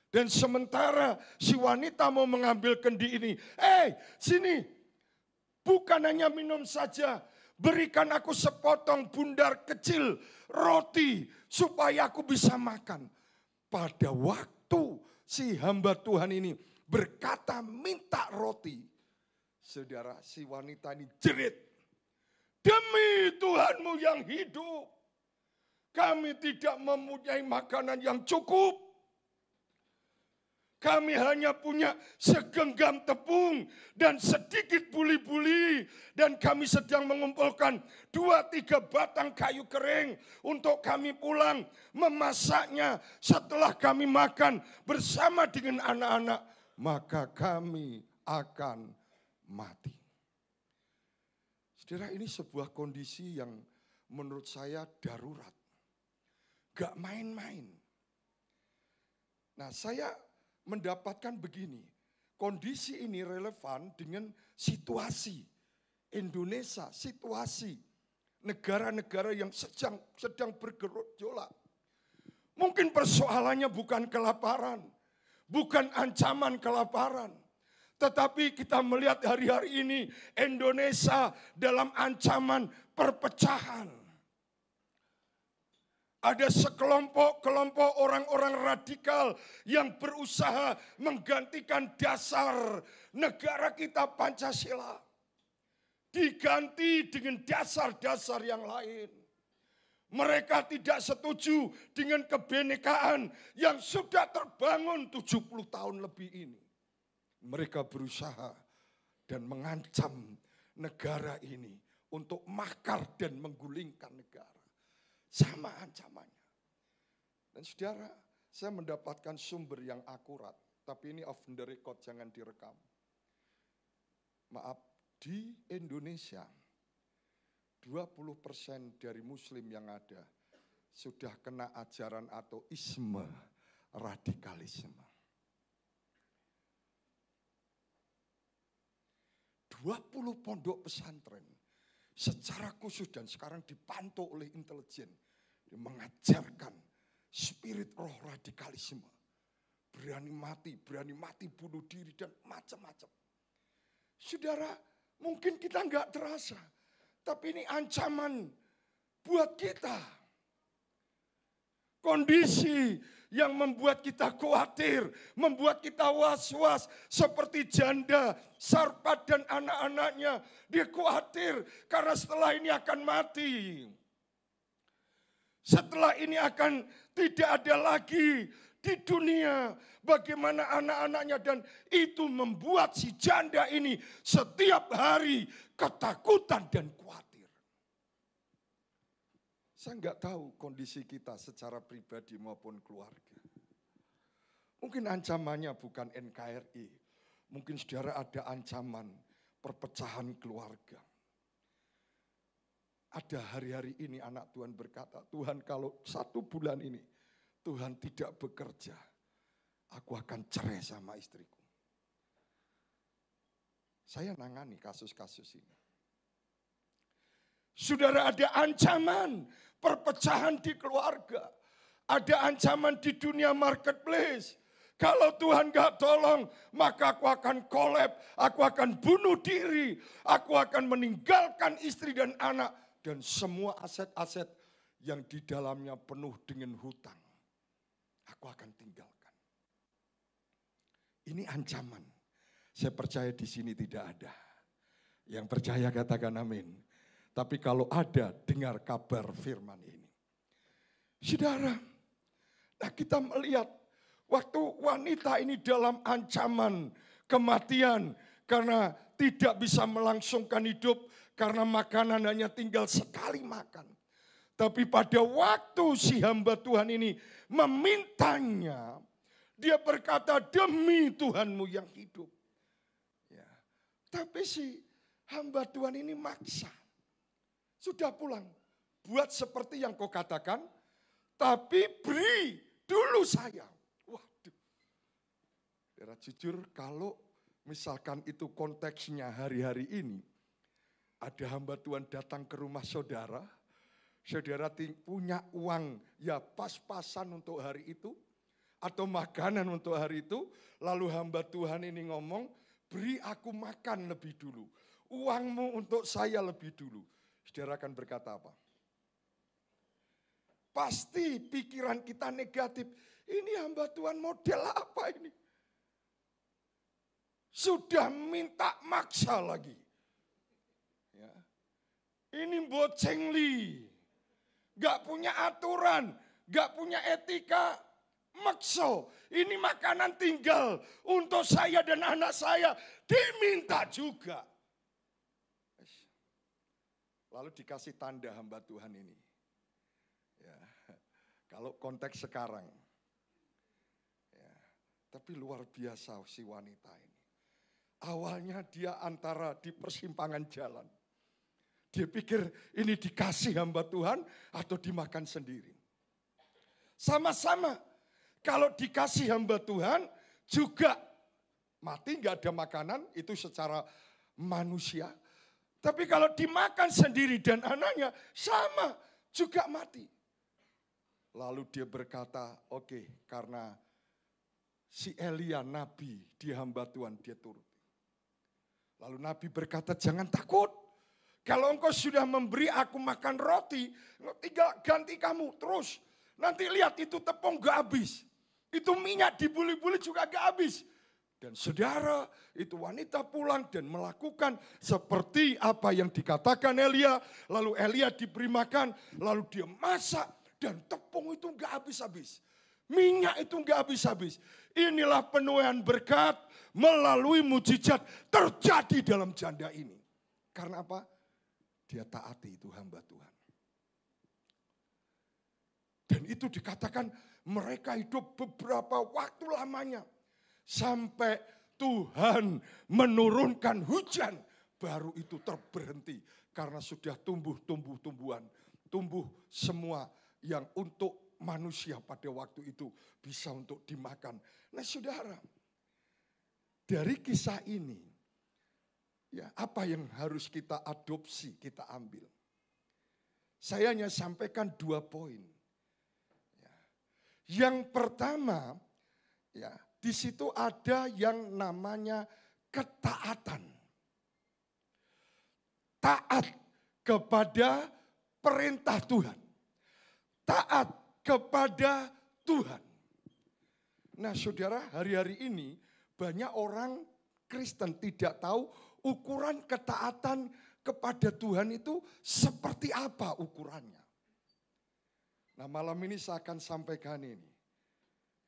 Dan sementara si wanita mau mengambil kendi ini. Sini, bukan hanya minum saja. Berikan aku sepotong bundar kecil roti supaya aku bisa makan. Pada waktu si hamba Tuhan ini berkata minta roti. Saudara, si wanita ini jerit. Demi Tuhanmu yang hidup, kami tidak mempunyai makanan yang cukup. Kami hanya punya segenggam tepung dan sedikit buli-buli. Dan kami sedang mengumpulkan 2-3 batang kayu kering untuk kami pulang memasaknya. Setelah kami makan bersama dengan anak-anak, maka kami akan mati. Saudara, ini sebuah kondisi yang menurut saya darurat. Gak main-main. Nah, saya mendapatkan begini, kondisi ini relevan dengan situasi Indonesia, situasi negara-negara yang sedang bergejolak. Mungkin persoalannya bukan kelaparan, bukan ancaman kelaparan, tetapi kita melihat hari-hari ini Indonesia dalam ancaman perpecahan. Ada sekelompok-kelompok orang-orang radikal yang berusaha menggantikan dasar negara kita Pancasila. Diganti dengan dasar-dasar yang lain. Mereka tidak setuju dengan kebenekaan yang sudah terbangun 70 tahun lebih ini. Mereka berusaha dan mengancam negara ini untuk makar dan menggulingkan negara. Sama ancamannya. Dan saudara, saya mendapatkan sumber yang akurat. Tapi ini off the record, jangan direkam. Maaf, di Indonesia 20% dari muslim yang ada sudah kena ajaran atau isme, radikalisme. 20 pondok pesantren secara khusus dan sekarang dipantau oleh intelijen mengajarkan spirit roh radikalisme. Berani mati bunuh diri dan macam-macam. Saudara, mungkin kita nggak terasa, tapi ini ancaman buat kita. Kondisi yang membuat kita khawatir, membuat kita was-was seperti janda Sarfat dan anak-anaknya. Dia khawatir karena setelah ini akan mati. Setelah ini akan tidak ada lagi di dunia. Bagaimana anak-anaknya, dan itu membuat si janda ini setiap hari ketakutan dan khawatir. Saya nggak tahu kondisi kita secara pribadi maupun keluarga. Mungkin ancamannya bukan NKRI. Mungkin saudara ada ancaman perpecahan keluarga. Ada hari-hari ini anak Tuhan berkata, Tuhan kalau 1 bulan ini Tuhan tidak bekerja, aku akan cerai sama istriku. Saya nangani kasus-kasus ini. Saudara, ada ancaman perpecahan di keluarga. Ada ancaman di dunia marketplace. Kalau Tuhan gak tolong, maka aku akan collab, aku akan bunuh diri, aku akan meninggalkan istri dan anak, dan semua aset-aset yang di dalamnya penuh dengan hutang. Aku akan tinggalkan. Ini ancaman. Saya percaya di sini tidak ada. Yang percaya katakan amin. Tapi kalau ada, dengar kabar firman ini. Saudara, nah kita melihat waktu wanita ini dalam ancaman kematian karena tidak bisa melangsungkan hidup karena makanan hanya tinggal sekali makan. Tapi pada waktu si hamba Tuhan ini memintanya, dia berkata demi Tuhanmu yang hidup. Ya. Tapi si hamba Tuhan ini maksa. Sudah pulang, buat seperti yang kau katakan, tapi beri dulu saya. Waduh. Saudara jujur kalau misalkan itu konteksnya hari-hari ini. Ada hamba Tuhan datang ke rumah saudara. Saudara punya uang ya pas-pasan untuk hari itu. Atau makanan untuk hari itu. Lalu hamba Tuhan ini ngomong, beri aku makan lebih dulu. Uangmu untuk saya lebih dulu. Saudara akan berkata apa? Pasti pikiran kita negatif. Ini hamba Tuhan model apa ini? Sudah minta maksa lagi. Ya. Ini bocengli. Gak punya aturan. Gak punya etika. Makso. Ini makanan tinggal untuk saya dan anak saya. Diminta juga. Lalu dikasih tanda hamba Tuhan ini. Ya. Kalau konteks sekarang. Ya. Tapi luar biasa si wanita ini. Awalnya dia antara di persimpangan jalan. Dia pikir ini dikasih hamba Tuhan atau dimakan sendiri. Sama-sama. Kalau dikasih hamba Tuhan juga mati gak ada makanan. Itu secara manusia. Tapi kalau dimakan sendiri dan anaknya sama juga mati. Lalu dia berkata, oke, karena si Elia nabi di hamba Tuhan dia turut. Lalu nabi berkata jangan takut. Kalau engkau sudah memberi aku makan roti, tinggal ganti kamu terus. Nanti lihat itu tepung gak habis. Itu minyak dibuli-buli juga gak habis. Dan saudara itu wanita pulang dan melakukan seperti apa yang dikatakan Elia. Lalu Elia diberi makan, lalu dia masak dan tepung itu gak habis-habis. Minyak itu gak habis-habis. Inilah penuaian berkat melalui mujizat terjadi dalam janda ini. Karena apa? Dia taati itu hamba Tuhan. Dan itu dikatakan mereka hidup beberapa waktu lamanya. Sampai Tuhan menurunkan hujan. Baru itu terberhenti. Karena sudah tumbuh-tumbuhan. Tumbuh semua yang untuk manusia pada waktu itu bisa untuk dimakan. Nah saudara, dari kisah ini, ya apa yang harus kita adopsi, kita ambil? Saya hanya sampaikan 2 poin. Ya. Yang pertama, ya di situ ada yang namanya ketaatan. Taat kepada perintah Tuhan. Taat kepada Tuhan. Nah saudara, hari-hari ini banyak orang Kristen tidak tahu ukuran ketaatan kepada Tuhan itu seperti apa ukurannya. Nah malam ini saya akan sampaikan ini.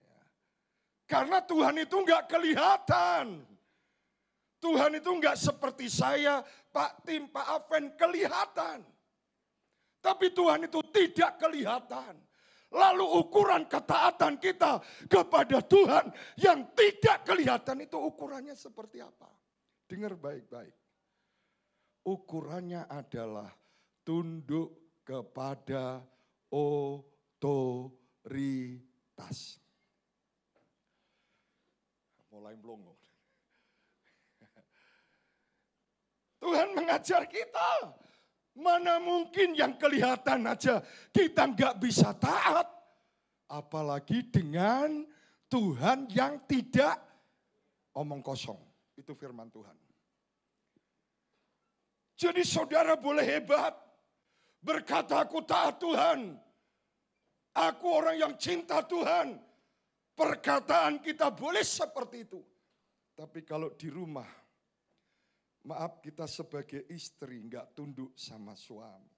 Ya. Karena Tuhan itu enggak kelihatan. Tuhan itu enggak seperti saya, Pak Tim, Pak Aven kelihatan. Tapi Tuhan itu tidak kelihatan. Lalu ukuran ketaatan kita kepada Tuhan yang tidak kelihatan itu ukurannya seperti apa? Dengar baik-baik. Ukurannya adalah tunduk kepada otoritas. Mulai melongo. Tuhan mengajar kita. Mana mungkin yang kelihatan aja kita nggak bisa taat. Apalagi dengan Tuhan yang tidak omong kosong. Itu firman Tuhan. Jadi saudara boleh hebat. Berkata aku taat Tuhan. Aku orang yang cinta Tuhan. Perkataan kita boleh seperti itu. Tapi kalau di rumah, maaf kita sebagai istri enggak tunduk sama suami.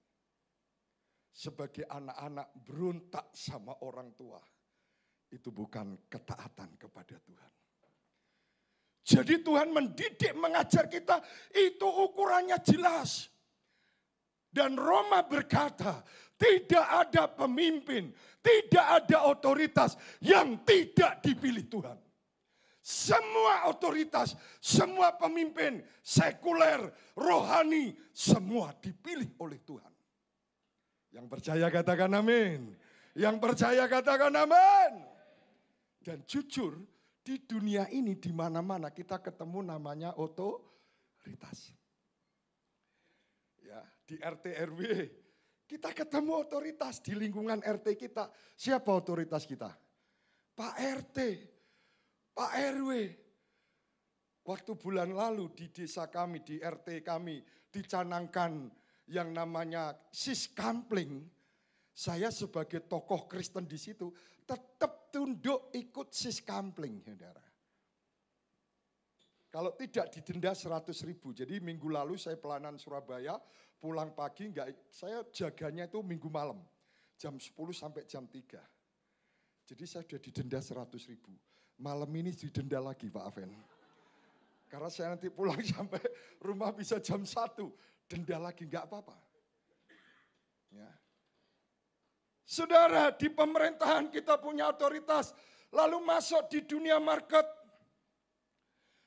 Sebagai anak-anak berontak sama orang tua. Itu bukan ketaatan kepada Tuhan. Jadi Tuhan mendidik, mengajar kita, itu ukurannya jelas. Dan Roma berkata, tidak ada pemimpin, tidak ada otoritas yang tidak dipilih Tuhan. Semua otoritas, semua pemimpin, sekuler, rohani, semua dipilih oleh Tuhan. Yang percaya katakan amin. Yang percaya katakan amin. Dan jujur, di dunia ini di mana-mana kita ketemu namanya otoritas. Ya, di RT RW kita ketemu otoritas di lingkungan RT kita. Siapa otoritas kita? Pak RT, Pak RW. Waktu bulan lalu di desa kami, di RT kami dicanangkan yang namanya Siskampling. Saya sebagai tokoh Kristen di situ tetap tunduk ikut Siskampling, saudara. Kalau tidak didenda 100.000. Jadi minggu lalu saya pelayanan Surabaya, pulang pagi saya jaganya itu minggu malam. Jam 10 sampai jam 3. Jadi saya sudah didenda 100.000. Malam ini didenda lagi Pak Aven. Karena saya nanti pulang sampai rumah bisa jam 1. Denda lagi, enggak apa-apa. Ya. Saudara, di pemerintahan kita punya otoritas. Lalu masuk di dunia market.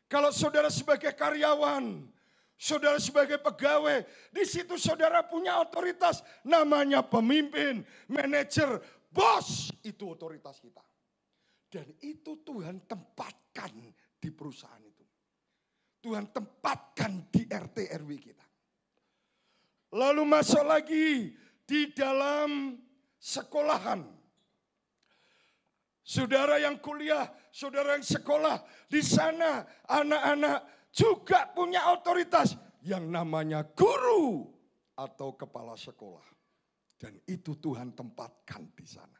Kalau saudara sebagai karyawan, saudara sebagai pegawai, di situ saudara punya otoritas. Namanya pemimpin, manajer, bos. Itu otoritas kita. Dan itu Tuhan tempatkan di perusahaan itu. Tuhan tempatkan di RT RW kita. Lalu masuk lagi di dalam sekolahan. Saudara yang kuliah, saudara yang sekolah, di sana anak-anak juga punya otoritas yang namanya guru atau kepala sekolah. Dan itu Tuhan tempatkan di sana.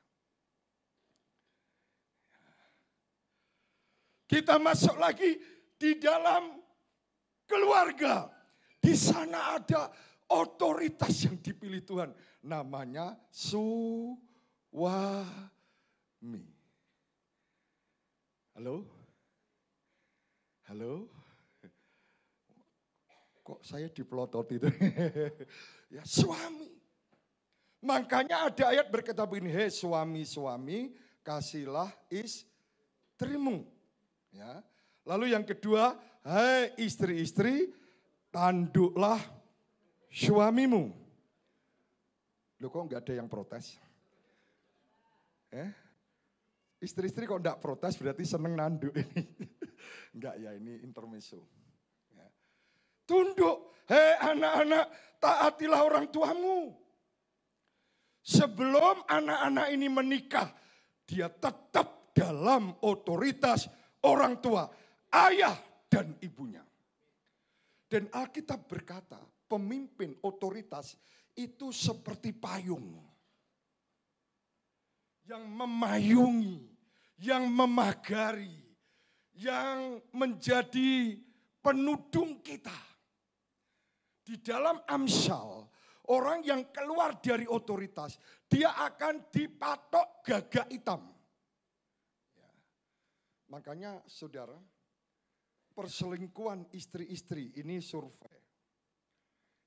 Kita masuk lagi di dalam keluarga. Di sana ada otoritas yang dipilih Tuhan. Namanya suami. Halo? Halo? Kok saya dipelotot itu? Ya suami. Makanya ada ayat berkata begini, hei suami-suami kasihlah istrimu. Ya. Lalu yang kedua, hei istri-istri tanduklah suamimu. Loh kok enggak ada yang protes? Istri-istri kok enggak protes berarti seneng nanduk ini. Enggak ya, ini intermezzo. Ya. Tunduk, hei anak-anak taatilah orang tuamu. Sebelum anak-anak ini menikah, dia tetap dalam otoritas orang tua, ayah dan ibunya. Dan Alkitab berkata, pemimpin otoritas itu seperti payung. Yang memayungi, yang memagari, yang menjadi penudung kita. Di dalam Amsal, orang yang keluar dari otoritas, dia akan dipatok gagak hitam. Ya. Makanya saudara, perselingkuhan istri-istri, ini survei.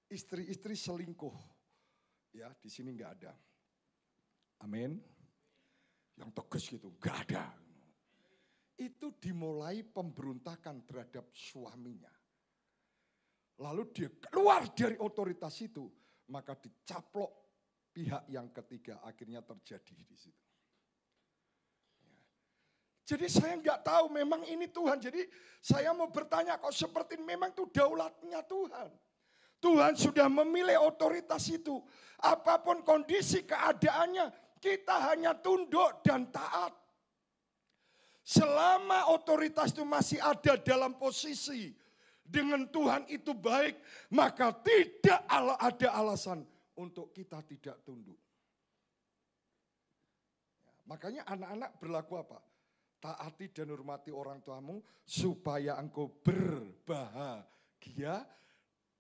Istri-istri selingkuh, ya di sini nggak ada. Amin. Yang tegas gitu, nggak ada. Itu dimulai pemberontakan terhadap suaminya. Lalu dia keluar dari otoritas itu, maka dicaplok pihak yang ketiga, akhirnya terjadi di situ. Ya. Jadi saya nggak tahu, memang ini Tuhan. Jadi saya mau bertanya, kok seperti memang itu daulatnya Tuhan. Tuhan sudah memilih otoritas itu. Apapun kondisi keadaannya, Kita hanya tunduk dan taat. Selama otoritas itu masih ada dalam posisi dengan Tuhan itu baik, maka tidak ada alasan untuk kita tidak tunduk. Makanya anak-anak berlaku apa? Taati dan hormati orang tuamu supaya engkau berbahagia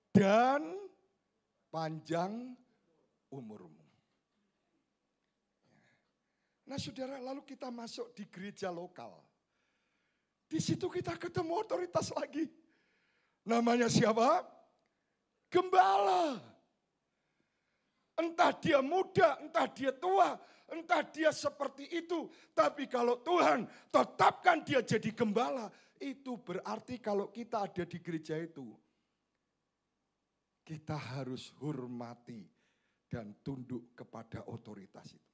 dan panjang umurmu. Nah saudara, lalu kita masuk di gereja lokal. Di situ kita ketemu otoritas lagi. Namanya siapa? Gembala. Entah dia muda, entah dia tua, entah dia seperti itu. Tapi kalau Tuhan tetapkan dia jadi gembala, itu berarti kalau kita ada di gereja itu, kita harus hormati dan tunduk kepada otoritas itu.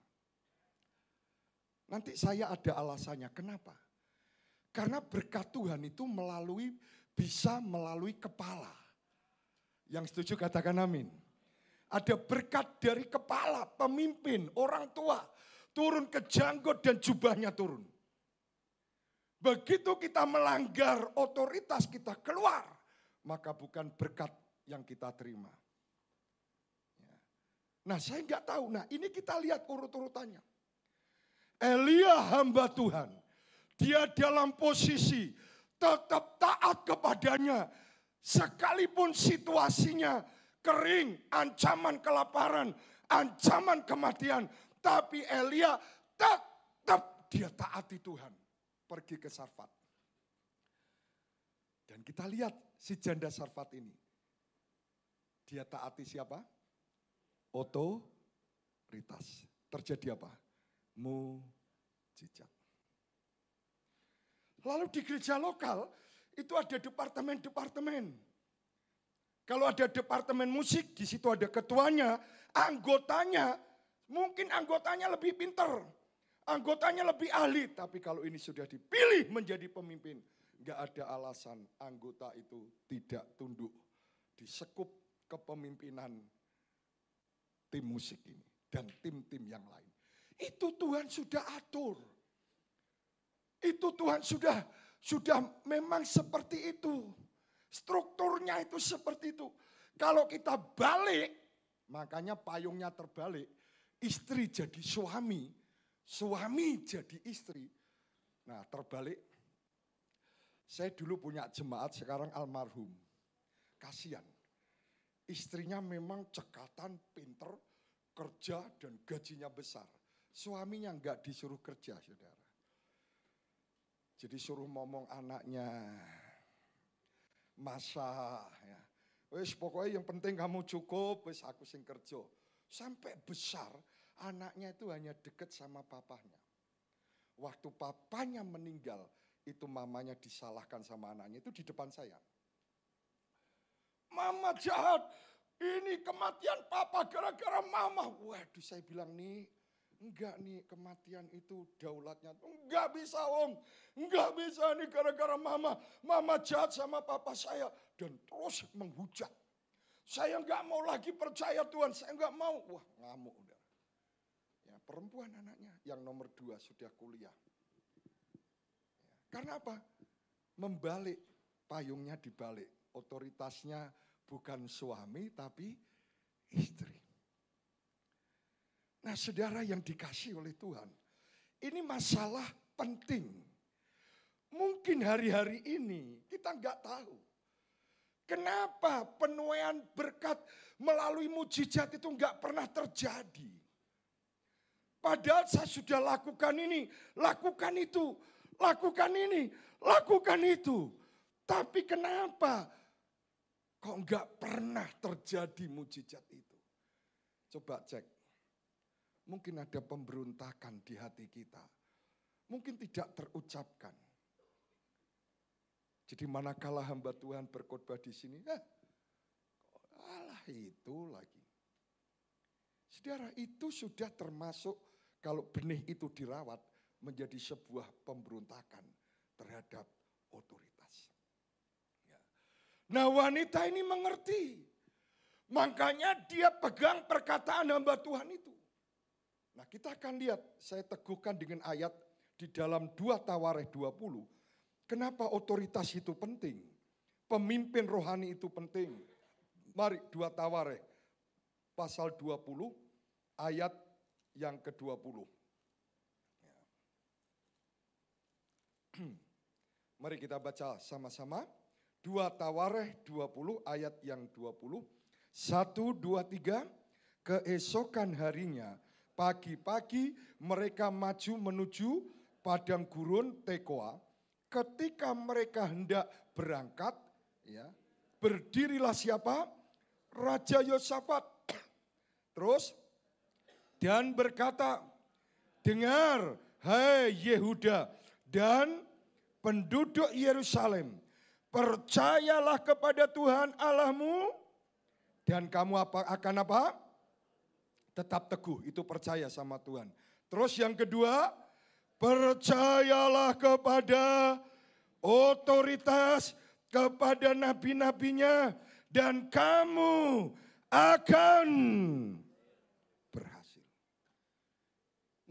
Nanti saya ada alasannya, kenapa? Karena berkat Tuhan itu bisa melalui kepala. Yang setuju katakan amin. Ada berkat dari kepala, pemimpin, orang tua. Turun ke janggut dan jubahnya turun. Begitu kita melanggar otoritas kita keluar. Maka bukan berkat yang kita terima. Nah saya nggak tahu, nah ini kita lihat urut-urutannya. Elia hamba Tuhan. Dia dalam posisi tetap taat kepadanya. Sekalipun situasinya kering, ancaman kelaparan, ancaman kematian. Tapi Elia tetap dia taati Tuhan. Pergi ke Sarfat. Dan kita lihat si janda Sarfat ini. Dia taati siapa? Otoritas. Terjadi apa? Mujizat. Lalu di gereja lokal itu ada departemen-departemen. Kalau ada departemen musik, di situ ada ketuanya, anggotanya, mungkin anggotanya lebih pintar, anggotanya lebih ahli. Tapi kalau ini sudah dipilih menjadi pemimpin, nggak ada alasan anggota itu tidak tunduk di sekup kepemimpinan tim musik ini dan tim-tim yang lain. Itu Tuhan sudah atur. Itu Tuhan sudah memang seperti itu. Strukturnya itu seperti itu. Kalau kita balik, makanya payungnya terbalik. Istri jadi suami, suami jadi istri. Nah terbalik. Saya dulu punya jemaat, sekarang almarhum. Kasihan. Istrinya memang cekatan, pinter, kerja dan gajinya besar. Suaminya enggak disuruh kerja, saudara. Jadi suruh ngomong anaknya, masak, ya. Wes pokoknya yang penting kamu cukup, wes aku sing kerja. Sampai besar, anaknya itu hanya deket sama papahnya. Waktu papanya meninggal, itu mamanya disalahkan sama anaknya, itu di depan saya. Mama jahat, ini kematian papa gara-gara mama. Waduh saya bilang nih, enggak nih kematian itu daulatnya. Enggak bisa om, enggak bisa nih gara-gara mama. Mama jahat sama papa saya. Dan terus menghujat. Saya enggak mau lagi percaya Tuhan, saya enggak mau. Wah ngamuk udah. Ya, perempuan anaknya yang nomor 2 sudah kuliah. Ya, karena apa? Membalik, payungnya dibalik. Otoritasnya bukan suami tapi istri. Nah saudara yang dikasih oleh Tuhan, ini masalah penting. Mungkin hari-hari ini kita nggak tahu. Kenapa penuaian berkat melalui mujizat itu nggak pernah terjadi. Padahal saya sudah lakukan ini, lakukan itu, lakukan ini, lakukan itu. Tapi kenapa kok nggak pernah terjadi mujizat itu? Coba cek. Mungkin ada pemberontakan di hati kita. Mungkin tidak terucapkan. Jadi manakala hamba Tuhan berkhotbah di sini, alah itu lagi. Saudara, itu sudah termasuk kalau benih itu dirawat menjadi sebuah pemberontakan terhadap otoritas. Ya. Nah wanita ini mengerti. Makanya dia pegang perkataan hamba Tuhan itu. Nah kita akan lihat, saya teguhkan dengan ayat di dalam 2 Tawarikh 20. Kenapa otoritas itu penting? Pemimpin rohani itu penting. Mari 2 Tawarikh pasal 20 ayat yang ke-20. Mari kita baca sama-sama. 2 Tawarikh 20 ayat yang 20. 1, 2, 3. Keesokan harinya, pagi-pagi mereka maju menuju padang gurun Tekoa. Ketika mereka hendak berangkat, ya, berdirilah siapa? Raja Yosafat. Terus, dan berkata, dengar, hai Yehuda dan penduduk Yerusalem, percayalah kepada Tuhan Allahmu, dan kamu akan apa? Tetap teguh, itu percaya sama Tuhan. Terus yang kedua, percayalah kepada otoritas, kepada nabi-nabinya, dan kamu akan berhasil.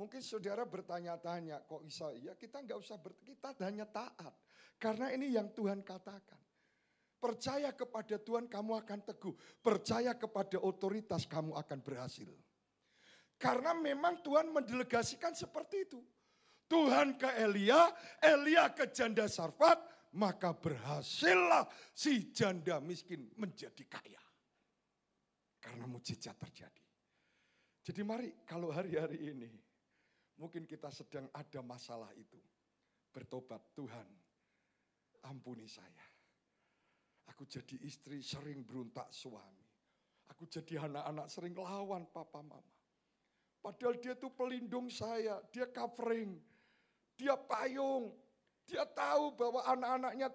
Mungkin saudara bertanya-tanya, kok bisa? Ya kita nggak usah, kita hanya taat. Karena ini yang Tuhan katakan. Percaya kepada Tuhan kamu akan teguh. Percaya kepada otoritas kamu akan berhasil. Karena memang Tuhan mendelegasikan seperti itu. Tuhan ke Elia, Elia ke janda Sarfat, maka berhasillah si janda miskin menjadi kaya. Karena mujizat terjadi. Jadi mari kalau hari-hari ini mungkin kita sedang ada masalah itu. Bertobat, Tuhan ampuni saya. Aku jadi istri sering berontak suami. Aku jadi anak-anak sering lawan papa mama. Padahal dia tuh pelindung saya, dia covering, dia payung. Dia tahu bahwa anak-anaknya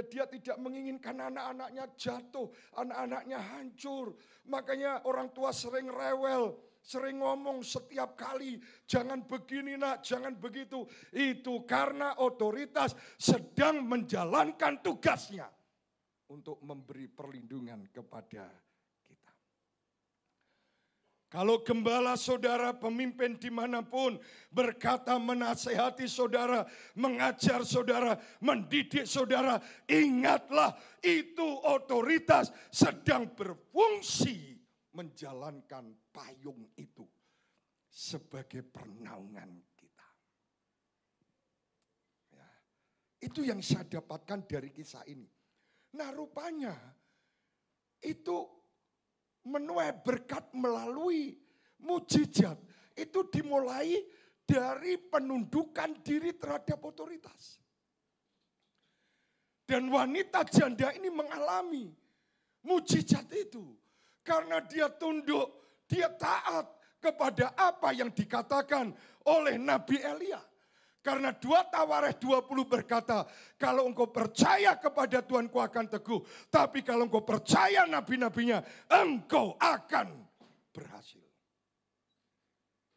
dia tidak menginginkan anak-anaknya jatuh, anak-anaknya hancur. Makanya orang tua sering rewel, sering ngomong setiap kali, jangan begini nak, jangan begitu. Itu karena otoritas sedang menjalankan tugasnya untuk memberi perlindungan kepada kita. Kalau gembala saudara, pemimpin dimanapun berkata menasehati saudara, mengajar saudara, mendidik saudara, ingatlah itu otoritas sedang berfungsi menjalankan payung itu sebagai pernaungan kita. Ya, itu yang saya dapatkan dari kisah ini. Nah rupanya itu menuai berkat melalui mujizat. Itu dimulai dari penundukan diri terhadap otoritas. Dan wanita janda ini mengalami mujizat itu. Karena dia tunduk, dia taat kepada apa yang dikatakan oleh Nabi Elia. Karena 2 Tawarikh 20 berkata, kalau engkau percaya kepada Tuhan, engkau akan teguh. Tapi kalau engkau percaya nabi-nabinya, engkau akan berhasil.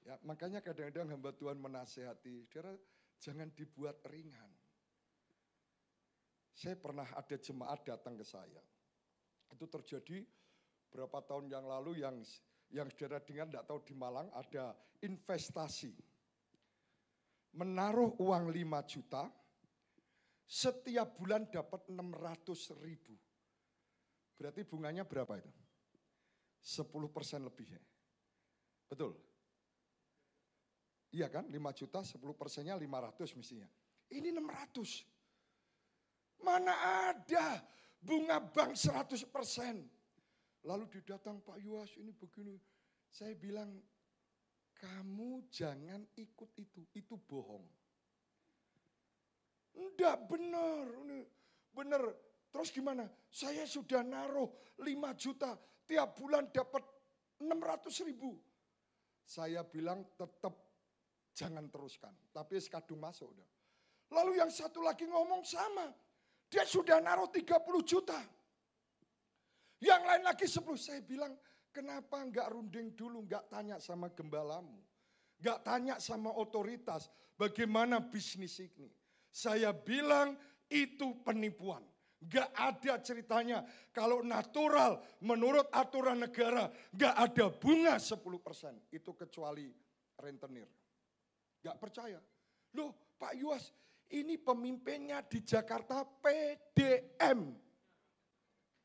Ya, makanya kadang-kadang hamba Tuhan menasehati, saudara jangan dibuat ringan. Saya pernah ada jemaat datang ke saya. Itu terjadi berapa tahun yang lalu yang saudara dengar tidak tahu di Malang ada investasi. Menaruh uang 5 juta, setiap bulan dapat 600.000. Berarti bunganya berapa itu? 10% lebih ya. Betul? Iya kan, 5 juta 10%-nya 500 mestinya. Ini 600. Mana ada bunga bank 100%. Lalu didatang Pak Yuas ini begini. Saya bilang, kamu jangan ikut itu bohong. Enggak benar, benar. Terus gimana? Saya sudah naruh 5 juta, tiap bulan dapat 600.000. Saya bilang tetap jangan teruskan, tapi kadung masuk udah. Lalu yang satu lagi ngomong sama, dia sudah naruh 30 juta. Yang lain lagi 10, saya bilang, kenapa enggak runding dulu, enggak tanya sama gembalamu. Enggak tanya sama otoritas, bagaimana bisnis ini. Saya bilang itu penipuan. Enggak ada ceritanya, kalau natural menurut aturan negara, enggak ada bunga 10%. Itu kecuali rentenir. Gak percaya. Loh Pak Yuas, ini pemimpinnya di Jakarta PDM.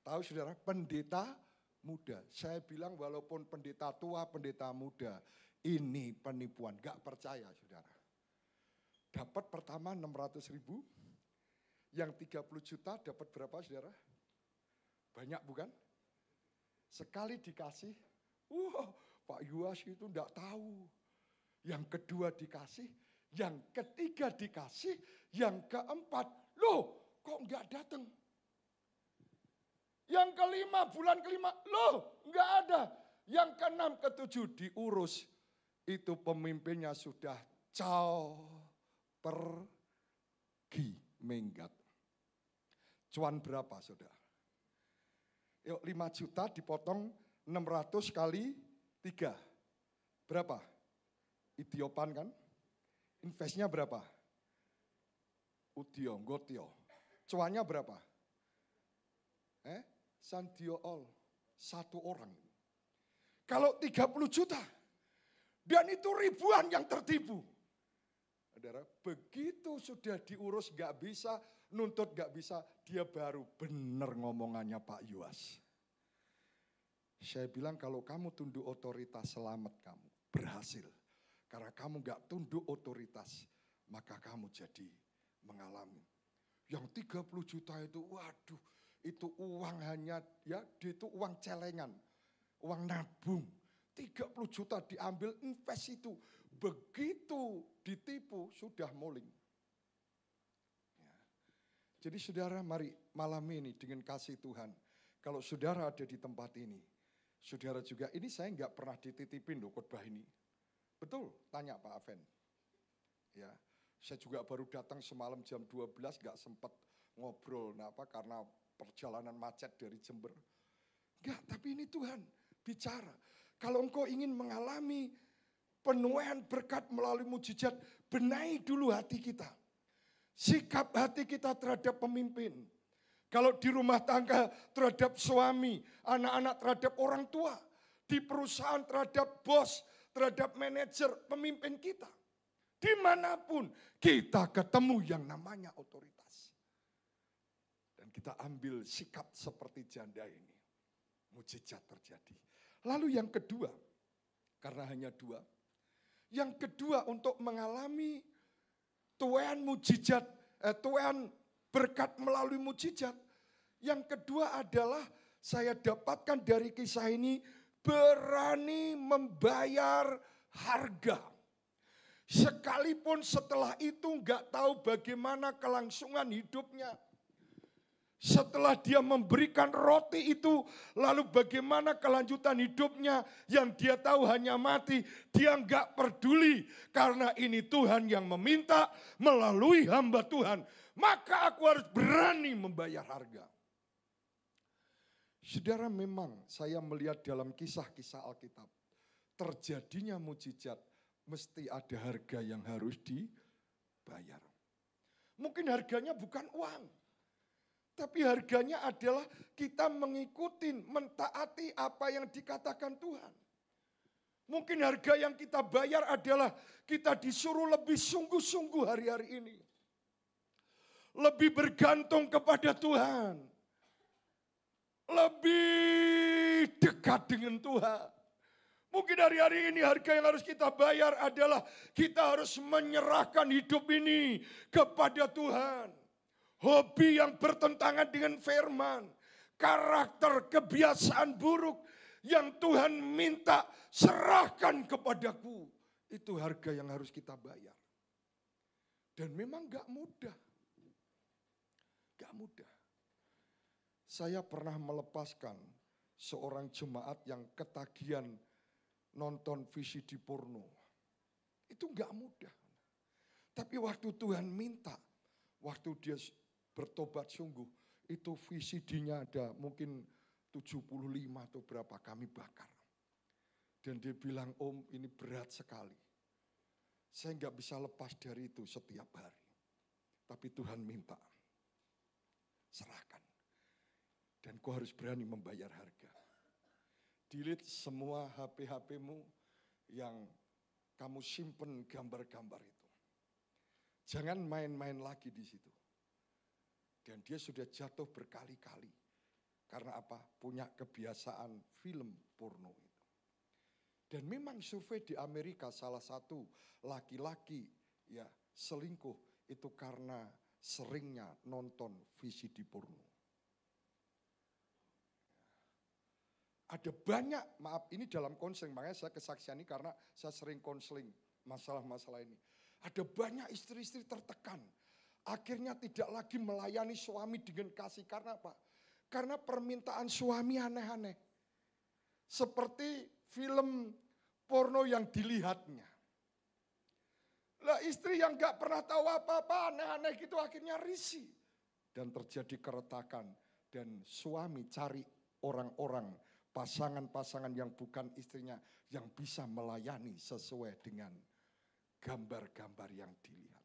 Tahu saudara, pendeta muda. Saya bilang walaupun pendeta tua, pendeta muda, ini penipuan. Gak percaya saudara. Dapat pertama 600.000, yang 30 juta dapat berapa saudara? Banyak bukan? Sekali dikasih, Pak Yuas itu enggak tahu. Yang kedua dikasih, yang ketiga dikasih, yang keempat, loh kok enggak datang? Yang kelima, bulan kelima, loh enggak ada. Yang keenam, ketujuh diurus. Itu pemimpinnya sudah pergi minggat. Cuan berapa saudara? Yuk 5 juta dipotong 600 kali 3. Berapa? Idiopan kan? Investnya berapa? Udio, gotio. Cuannya berapa? Sandio all. 1 orang. Kalau 30 juta. Dan itu ribuan yang tertipu. Saudara, begitu sudah diurus gak bisa, nuntut gak bisa, dia baru benar ngomongannya Pak Yuas. Saya bilang kalau kamu tunduk otoritas, selamat kamu, berhasil. Karena kamu gak tunduk otoritas, maka kamu jadi mengalami. Yang 30 juta itu, waduh, itu uang hanya, ya itu uang celengan, uang nabung. 30 juta diambil, invest itu. Begitu ditipu, sudah muling. Ya. Jadi saudara, mari malam ini dengan kasih Tuhan. Kalau saudara ada di tempat ini, saudara juga, ini saya nggak pernah dititipin loh khotbah ini. Betul, tanya Pak Aven. Ya, saya juga baru datang semalam jam 12, nggak sempat ngobrol. Karena perjalanan macet dari Jember. Enggak, tapi ini Tuhan bicara. Kalau engkau ingin mengalami penuaian berkat melalui mujizat, benahi dulu hati kita. Sikap hati kita terhadap pemimpin. Kalau di rumah tangga terhadap suami, anak-anak terhadap orang tua. Di perusahaan terhadap bos, terhadap manajer, pemimpin kita. Dimanapun kita ketemu yang namanya otoritas. Dan kita ambil sikap seperti janda ini. Mujizat terjadi. Lalu yang kedua, karena hanya 2. Yang kedua untuk mengalami tuaian mujizat, tuaian berkat melalui mujizat. Yang kedua adalah saya dapatkan dari kisah ini, berani membayar harga. Sekalipun setelah itu enggak tahu bagaimana kelangsungan hidupnya. Setelah dia memberikan roti itu, lalu bagaimana kelanjutan hidupnya, yang dia tahu hanya mati. Dia enggak peduli, karena ini Tuhan yang meminta melalui hamba Tuhan. Maka aku harus berani membayar harga. Saudara, memang saya melihat dalam kisah-kisah Alkitab, terjadinya mujizat mesti ada harga yang harus dibayar. Mungkin harganya bukan uang. Tapi harganya adalah kita mengikuti, mentaati apa yang dikatakan Tuhan. Mungkin harga yang kita bayar adalah kita disuruh lebih sungguh-sungguh hari-hari ini. Lebih bergantung kepada Tuhan. Lebih dekat dengan Tuhan. Mungkin hari-hari ini harga yang harus kita bayar adalah kita harus menyerahkan hidup ini kepada Tuhan. Hobi yang bertentangan dengan firman, karakter, kebiasaan buruk yang Tuhan minta serahkan kepadaku. Itu harga yang harus kita bayar. Dan memang gak mudah. Gak mudah. Saya pernah melepaskan seorang jemaat yang ketagihan nonton VCD porno. Itu gak mudah. Tapi waktu Tuhan minta, waktu dia bertobat sungguh, itu VCD-nya ada mungkin 75 atau berapa, kami bakar. Dan dia bilang, Om ini berat sekali. Saya nggak bisa lepas dari itu setiap hari. Tapi Tuhan minta, serahkan. Dan kau harus berani membayar harga. Delete semua HP-HPmu yang kamu simpen gambar-gambar itu. Jangan main-main lagi di situ. Dan dia sudah jatuh berkali-kali. Karena apa? Punya kebiasaan film porno itu. Dan memang survei di Amerika salah satu laki-laki ya selingkuh itu karena seringnya nonton VCD porno. Ada banyak, maaf ini dalam konseling, makanya saya kesaksian ini karena saya sering konseling masalah-masalah ini. Ada banyak istri-istri tertekan, akhirnya tidak lagi melayani suami dengan kasih. Karena apa? Karena permintaan suami aneh-aneh. Seperti film porno yang dilihatnya. Lah istri yang gak pernah tahu apa-apa aneh-aneh gitu akhirnya risih. Dan terjadi keretakan. Dan suami cari orang-orang pasangan-pasangan yang bukan istrinya yang bisa melayani sesuai dengan gambar-gambar yang dilihat.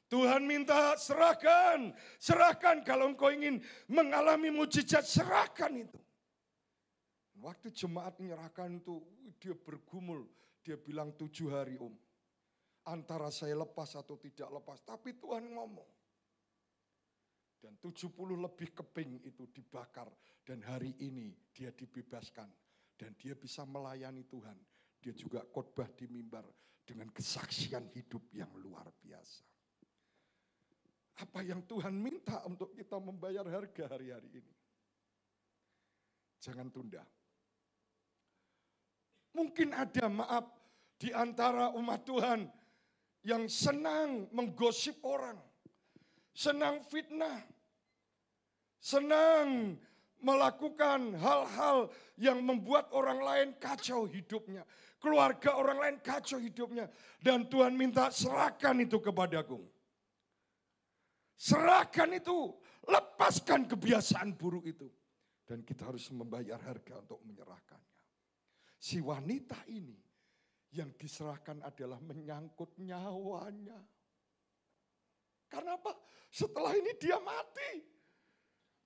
Tuhan minta serahkan, serahkan kalau engkau ingin mengalami mujizat, serahkan itu. Waktu jemaat menyerahkan itu, dia bergumul, dia bilang 7 hari om. Antara saya lepas atau tidak lepas, tapi Tuhan ngomong. Dan 70 lebih keping itu dibakar. Dan hari ini dia dibebaskan. Dan dia bisa melayani Tuhan. Dia juga khotbah di mimbar dengan kesaksian hidup yang luar biasa. Apa yang Tuhan minta untuk kita membayar harga hari-hari ini? Jangan tunda. Mungkin ada maaf di antara umat Tuhan yang senang menggosip orang. Senang fitnah, senang melakukan hal-hal yang membuat orang lain kacau hidupnya. Keluarga orang lain kacau hidupnya. Dan Tuhan minta serahkan itu kepadaku. Serahkan itu, lepaskan kebiasaan buruk itu. Dan kita harus membayar harga untuk menyerahkannya. Si wanita ini yang diserahkan adalah menyangkut nyawanya. Karena apa? Setelah ini dia mati.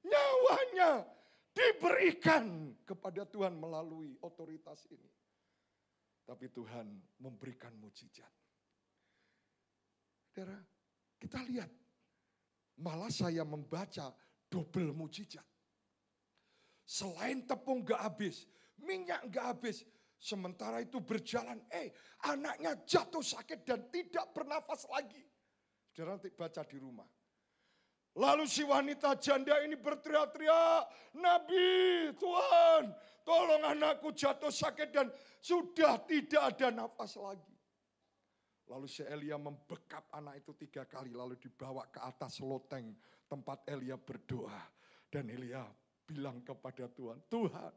Nyawanya diberikan kepada Tuhan melalui otoritas ini. Tapi Tuhan memberikan mujizat. Saudara, kita lihat. Malah saya membaca double mujizat. Selain tepung gak habis, minyak gak habis. Sementara itu berjalan, anaknya jatuh sakit dan tidak bernafas lagi. Saudara nanti baca di rumah. Lalu si wanita janda ini berteriak-teriak, Nabi, Tuhan, tolong anakku jatuh sakit dan sudah tidak ada nafas lagi. Lalu si Elia membekap anak itu 3 kali, lalu dibawa ke atas loteng tempat Elia berdoa. Dan Elia bilang kepada Tuhan, Tuhan,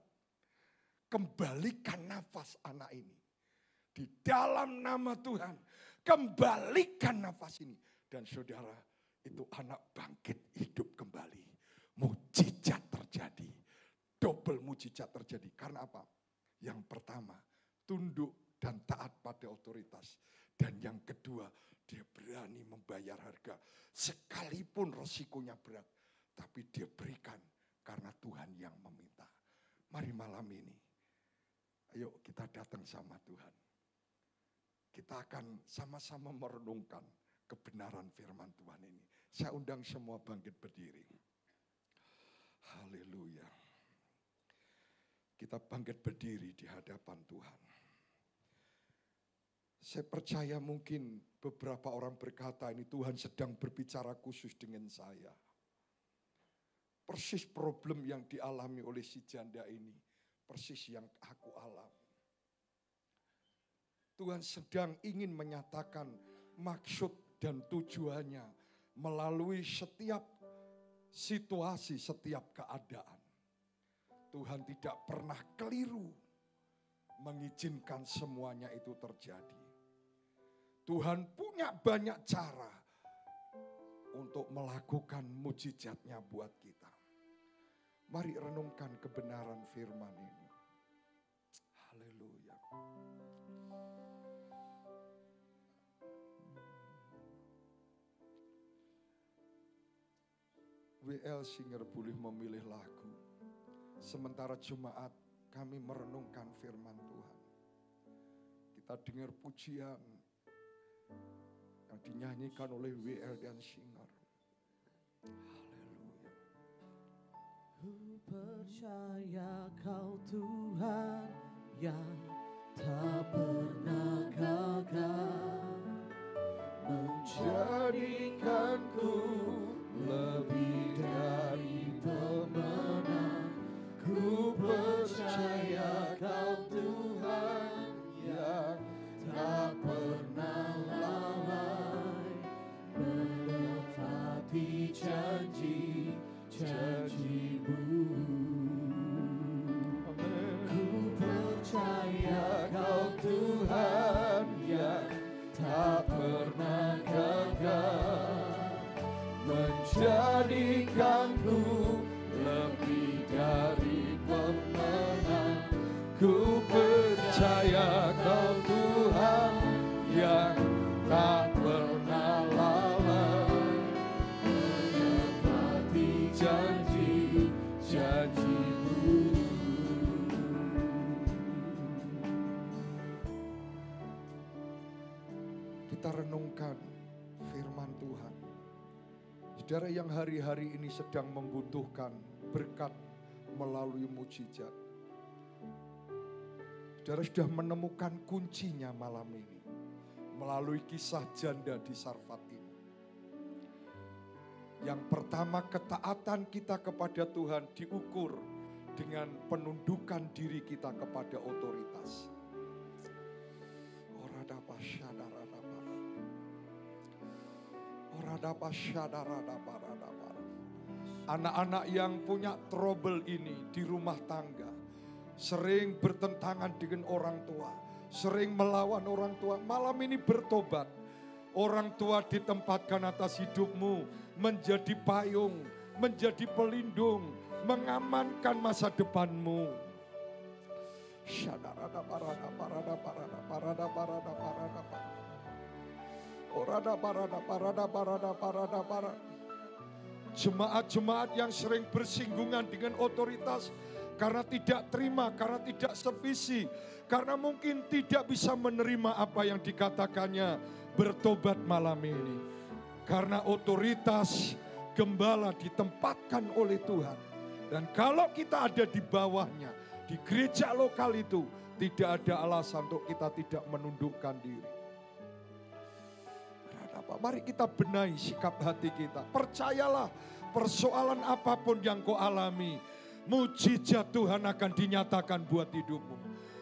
kembalikan nafas anak ini. Di dalam nama Tuhan, kembalikan nafas ini. Dan saudara, itu anak bangkit hidup kembali. Mujizat terjadi. Double mujizat terjadi. Karena apa? Yang pertama, tunduk dan taat pada otoritas. Dan yang kedua, dia berani membayar harga. Sekalipun resikonya berat. Tapi dia berikan karena Tuhan yang meminta. Mari malam ini, ayo kita datang sama Tuhan. Kita akan sama-sama merenungkan kebenaran firman Tuhan ini. Saya undang semua bangkit berdiri. Haleluya. Kita bangkit berdiri di hadapan Tuhan. Saya percaya mungkin beberapa orang berkata ini Tuhan sedang berbicara khusus dengan saya. Persis problem yang dialami oleh si janda ini. Persis yang aku alami. Tuhan sedang ingin menyatakan maksud dan tujuannya melalui setiap situasi, setiap keadaan. Tuhan tidak pernah keliru mengizinkan semuanya itu terjadi. Tuhan punya banyak cara untuk melakukan mujizatnya buat kita. Mari renungkan kebenaran firman ini. Haleluya. WL Singer boleh memilih lagu. Sementara jemaat kami merenungkan firman Tuhan. Kita kita dengar pujian yang dinyanyikan oleh WL dan Singer. Haleluya. Ku percaya Kau Tuhan yang tak pernah gagal, menjadikanku lebih dari pemenang. Ku percaya Kau Tuhan yang tak pernah lalai, menepati janji-janji-Mu. Ku percaya Kau Tuhan yang tak pernah gagal, menjadikanku lebih dari pemenang. Ku percaya Kau Tuhan yang tak pernah lalai, menepati janji-janji-Mu. Kita renungkan firman Tuhan. Saudara yang hari-hari ini sedang membutuhkan berkat melalui mujizat. Saudara sudah menemukan kuncinya malam ini melalui kisah janda di Sarfat ini. Yang pertama, ketaatan kita kepada Tuhan diukur dengan penundukan diri kita kepada otoritas. Anak-anak yang punya trouble ini di rumah tangga, sering bertentangan dengan orang tua, sering melawan orang tua, malam ini bertobat. Orang tua ditempatkan atas hidupmu, menjadi payung, menjadi pelindung, mengamankan masa depanmu. Jemaat-jemaat yang sering bersinggungan dengan otoritas karena tidak terima, karena tidak sevisi, karena mungkin tidak bisa menerima apa yang dikatakannya, bertobat malam ini. Karena otoritas gembala ditempatkan oleh Tuhan. Dan kalau kita ada di bawahnya, di gereja lokal itu, tidak ada alasan untuk kita tidak menundukkan diri. Mari kita benahi sikap hati kita. Percayalah, persoalan apapun yang kau alami, mujizat Tuhan akan dinyatakan buat hidupmu.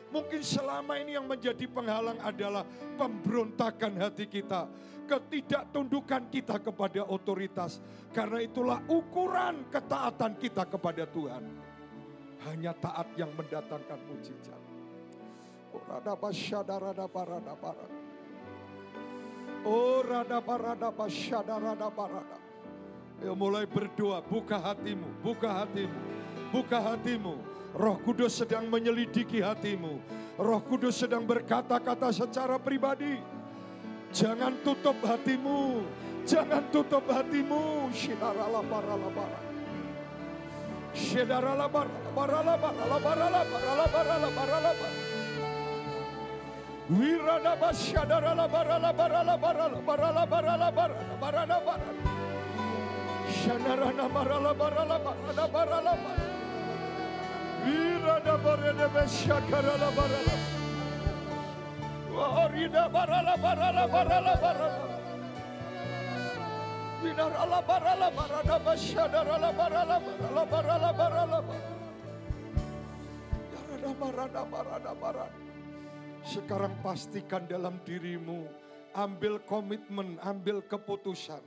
Mungkin selama ini yang menjadi penghalang adalah pemberontakan hati kita, ketidaktundukan kita kepada otoritas. Karena itulah ukuran ketaatan kita kepada Tuhan. Hanya taat yang mendatangkan mujizat. Ayo mulai berdoa, buka hatimu, buka hatimu, buka hatimu. Roh Kudus sedang menyelidiki hatimu. Roh Kudus sedang berkata-kata secara pribadi. Jangan tutup hatimu, jangan tutup hatimu. Shidarala barala bara. Shidarala barala barala barala barala barala barala barala barala. Wirada basyadarala barala barala barala barala barala barala barala barala. Shanarana barala barala barala barala barala. Wirada barada basyakarala barala. Warida barala barala barala barala. Winarala barala barada basyadarala barala barala barala barala barala. Yarada barada barada barala. Sekarang pastikan dalam dirimu, ambil komitmen, ambil keputusan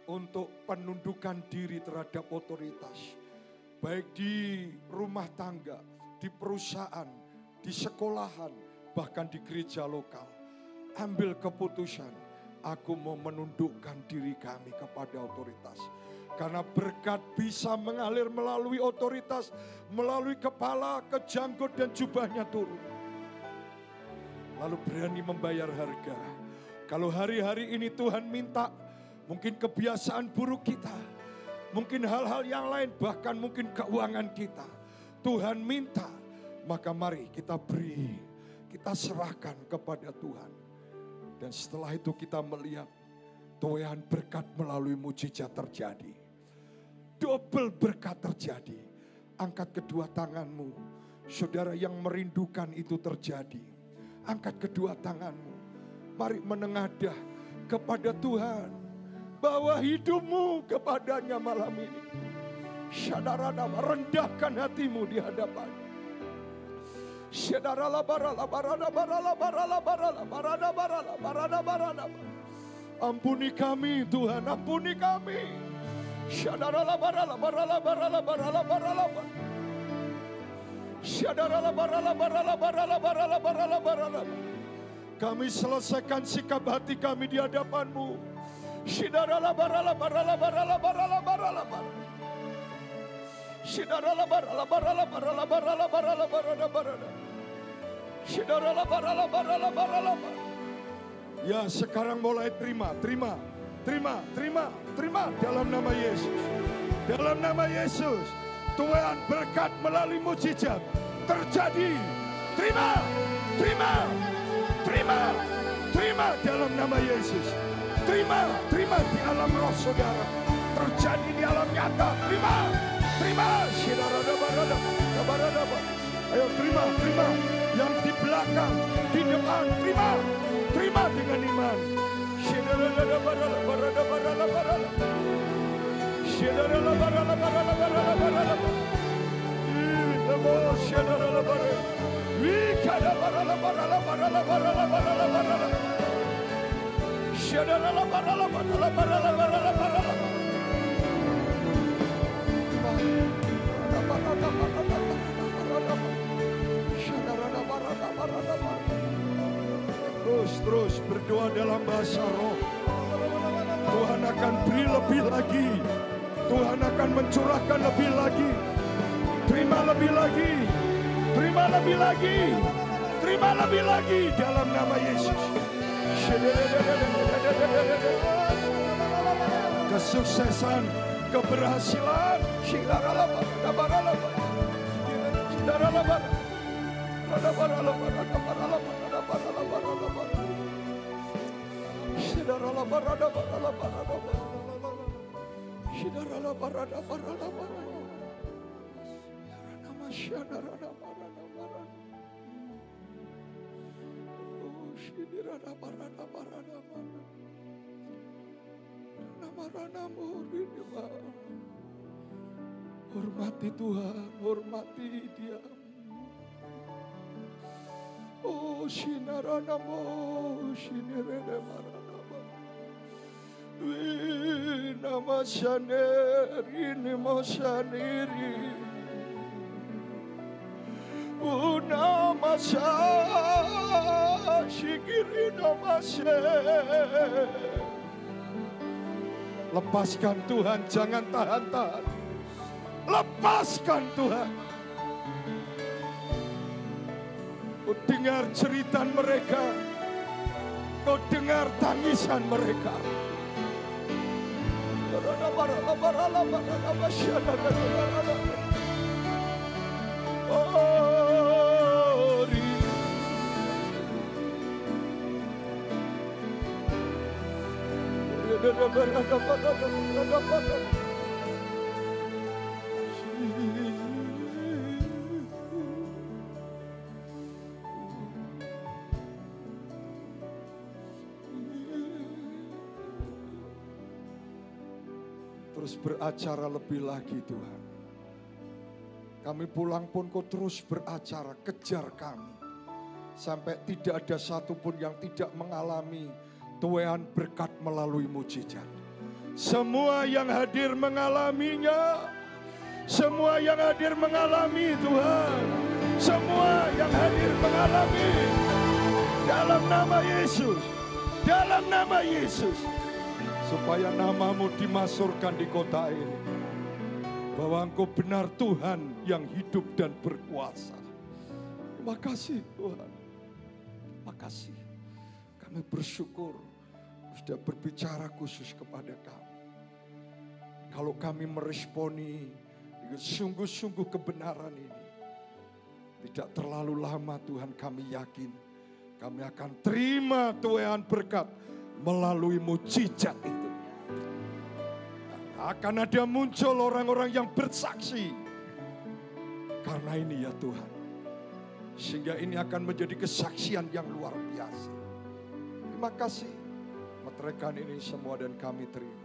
untuk penundukan diri terhadap otoritas. Baik di rumah tangga, di perusahaan, di sekolahan, bahkan di gereja lokal. Ambil keputusan, aku mau menundukkan diri kami kepada otoritas. Karena berkat bisa mengalir melalui otoritas, melalui kepala, ke janggut dan jubahnya turun. Lalu berani membayar harga. Kalau hari-hari ini Tuhan minta, mungkin kebiasaan buruk kita, mungkin hal-hal yang lain, bahkan mungkin keuangan kita, Tuhan minta, maka mari kita beri kita serahkan kepada Tuhan. Dan setelah itu kita melihat tuaian berkat melalui mujizat terjadi. Double berkat terjadi. Angkat kedua tanganmu. Saudara yang merindukan itu terjadi. Angkat kedua tanganmu. Mari menengadah kepada Tuhan. Bawa hidupmu kepadanya malam ini. Saudara, rendahkan hatimu di hadapan. Ampuni kami Tuhan, ampuni kami. Kami selesaikan sikap hati kami di hadapan-Mu. Ya, sekarang mulai terima dalam nama Yesus. Dalam nama Yesus, tuaian berkat melalui mujizat terjadi. Terima dalam nama Yesus. Terima di alam roh saudara. Terjadi di alam nyata. Terima. Ayo terima. Yang di belakang, di depan, terima dengan iman. Terus berdoa dalam bahasa roh. Tuhan akan beri lebih lagi. Tuhan akan mencurahkan lebih lagi. Terima lebih lagi dalam nama Yesus. Kesuksesan, keberhasilan. Hormati Tuhan, hormati Dia. Oh, shinaranamo, shinirenemarama. Nama shaneri, nimo shaniri. Nama shikiri nama she. Lepaskan Tuhan, jangan tahan-tahan. Lepaskan Tuhan. Kau dengar cerita mereka. Kau dengar tangisan mereka. Terus beracara lebih lagi Tuhan. Kami pulang pun Kau terus beracara, kejar kami. Sampai tidak ada satupun yang tidak mengalami tuaian berkat melalui mujizat. Semua yang hadir mengalaminya. Semua yang hadir mengalami Tuhan. Semua yang hadir mengalami. Dalam nama Yesus. Dalam nama Yesus. Supaya namamu dimasyhurkan di kota ini. Bahwa Engkau benar Tuhan yang hidup dan berkuasa. Terima kasih Tuhan. Terima kasih. Kami bersyukur sudah berbicara khusus kepada kami. Kalau kami meresponi dengan sungguh-sungguh kebenaran ini. Tidak terlalu lama Tuhan, kami yakin kami akan terima tuaian berkat melalui mujizat itu. Akan ada muncul orang-orang yang bersaksi karena ini ya Tuhan. Sehingga ini akan menjadi kesaksian yang luar biasa. Terima kasih. Meteraikan ini semua dan kami terima.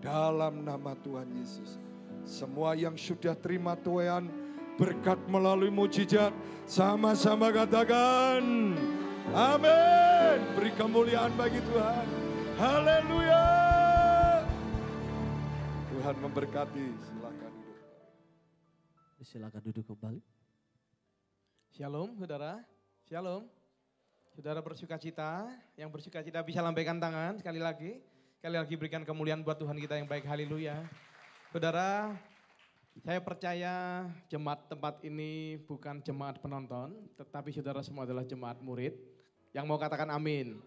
Dalam nama Tuhan Yesus. Semua yang sudah terima tuaian berkat melalui mujizat, sama-sama katakan amin. Beri kemuliaan bagi Tuhan. Haleluya. Tuhan memberkati. Silakan duduk. Silakan duduk kembali. Shalom saudara, shalom. Saudara bersukacita, yang bersukacita bisa lambaikan tangan sekali lagi berikan kemuliaan buat Tuhan kita yang baik, haleluya. Saudara, saya percaya jemaat tempat ini bukan jemaat penonton, tetapi saudara semua adalah jemaat murid. Yang mau katakan amin.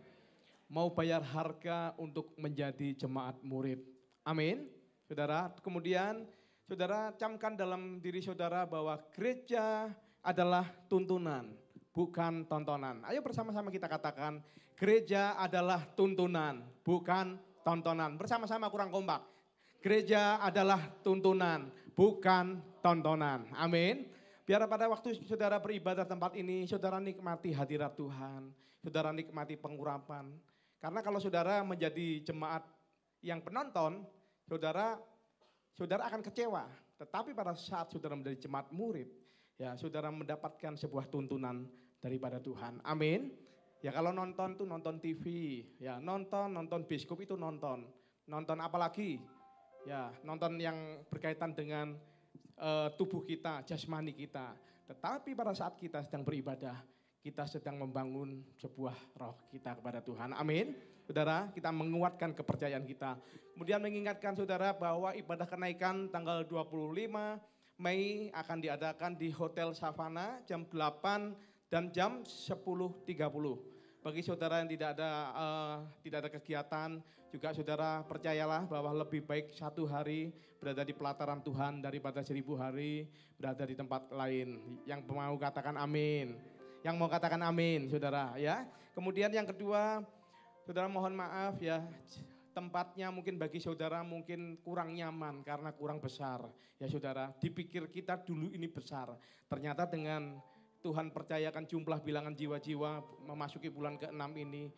Mau bayar harga untuk menjadi jemaat murid. Amin. Saudara, kemudian saudara camkan dalam diri saudara bahwa gereja adalah tuntunan, bukan tontonan. Ayo bersama-sama kita katakan, gereja adalah tuntunan, bukan tontonan. Bersama-sama kurang kompak. Gereja adalah tuntunan, bukan tontonan. Amin. Biar pada waktu saudara beribadah tempat ini, saudara nikmati hadirat Tuhan. Saudara nikmati pengurapan. Karena kalau saudara menjadi jemaat yang penonton, saudara akan kecewa. Tetapi pada saat saudara menjadi jemaat murid, ya saudara mendapatkan sebuah tuntunan daripada Tuhan. Amin. Ya kalau nonton tuh nonton TV, ya nonton bioskop itu nonton apa lagi? Ya nonton yang berkaitan dengan tubuh kita, jasmani kita. Tetapi pada saat kita sedang beribadah, kita sedang membangun sebuah roh kita kepada Tuhan. Amin. Saudara, kita menguatkan kepercayaan kita. Kemudian mengingatkan saudara bahwa ibadah kenaikan tanggal 25 Mei akan diadakan di Hotel Savana jam 8 dan jam 10.30. Bagi saudara yang tidak ada kegiatan, juga saudara percayalah bahwa lebih baik 1 hari berada di pelataran Tuhan daripada 1000 hari berada di tempat lain. Yang mau katakan amin. Yang mau katakan amin, saudara ya. Kemudian yang kedua, saudara mohon maaf ya, tempatnya mungkin bagi saudara mungkin kurang nyaman karena kurang besar. Ya saudara, dipikir kita dulu ini besar. Ternyata dengan Tuhan percayakan jumlah bilangan jiwa-jiwa memasuki bulan ke-6 ini,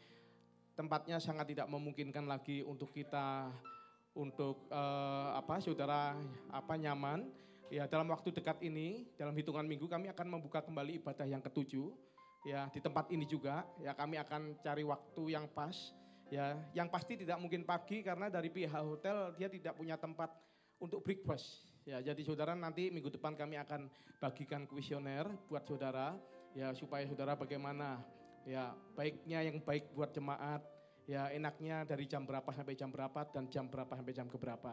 tempatnya sangat tidak memungkinkan lagi untuk kita nyaman. Ya dalam waktu dekat ini, dalam hitungan minggu kami akan membuka kembali ibadah yang ke-7. Ya di tempat ini juga, ya kami akan cari waktu yang pas. Ya yang pasti tidak mungkin pagi karena dari pihak hotel dia tidak punya tempat untuk breakfast. Ya jadi saudara nanti minggu depan kami akan bagikan kuesioner buat saudara. Ya supaya saudara bagaimana, ya baiknya yang baik buat jemaat. Ya enaknya dari jam berapa sampai jam berapa dan jam berapa sampai jam keberapa.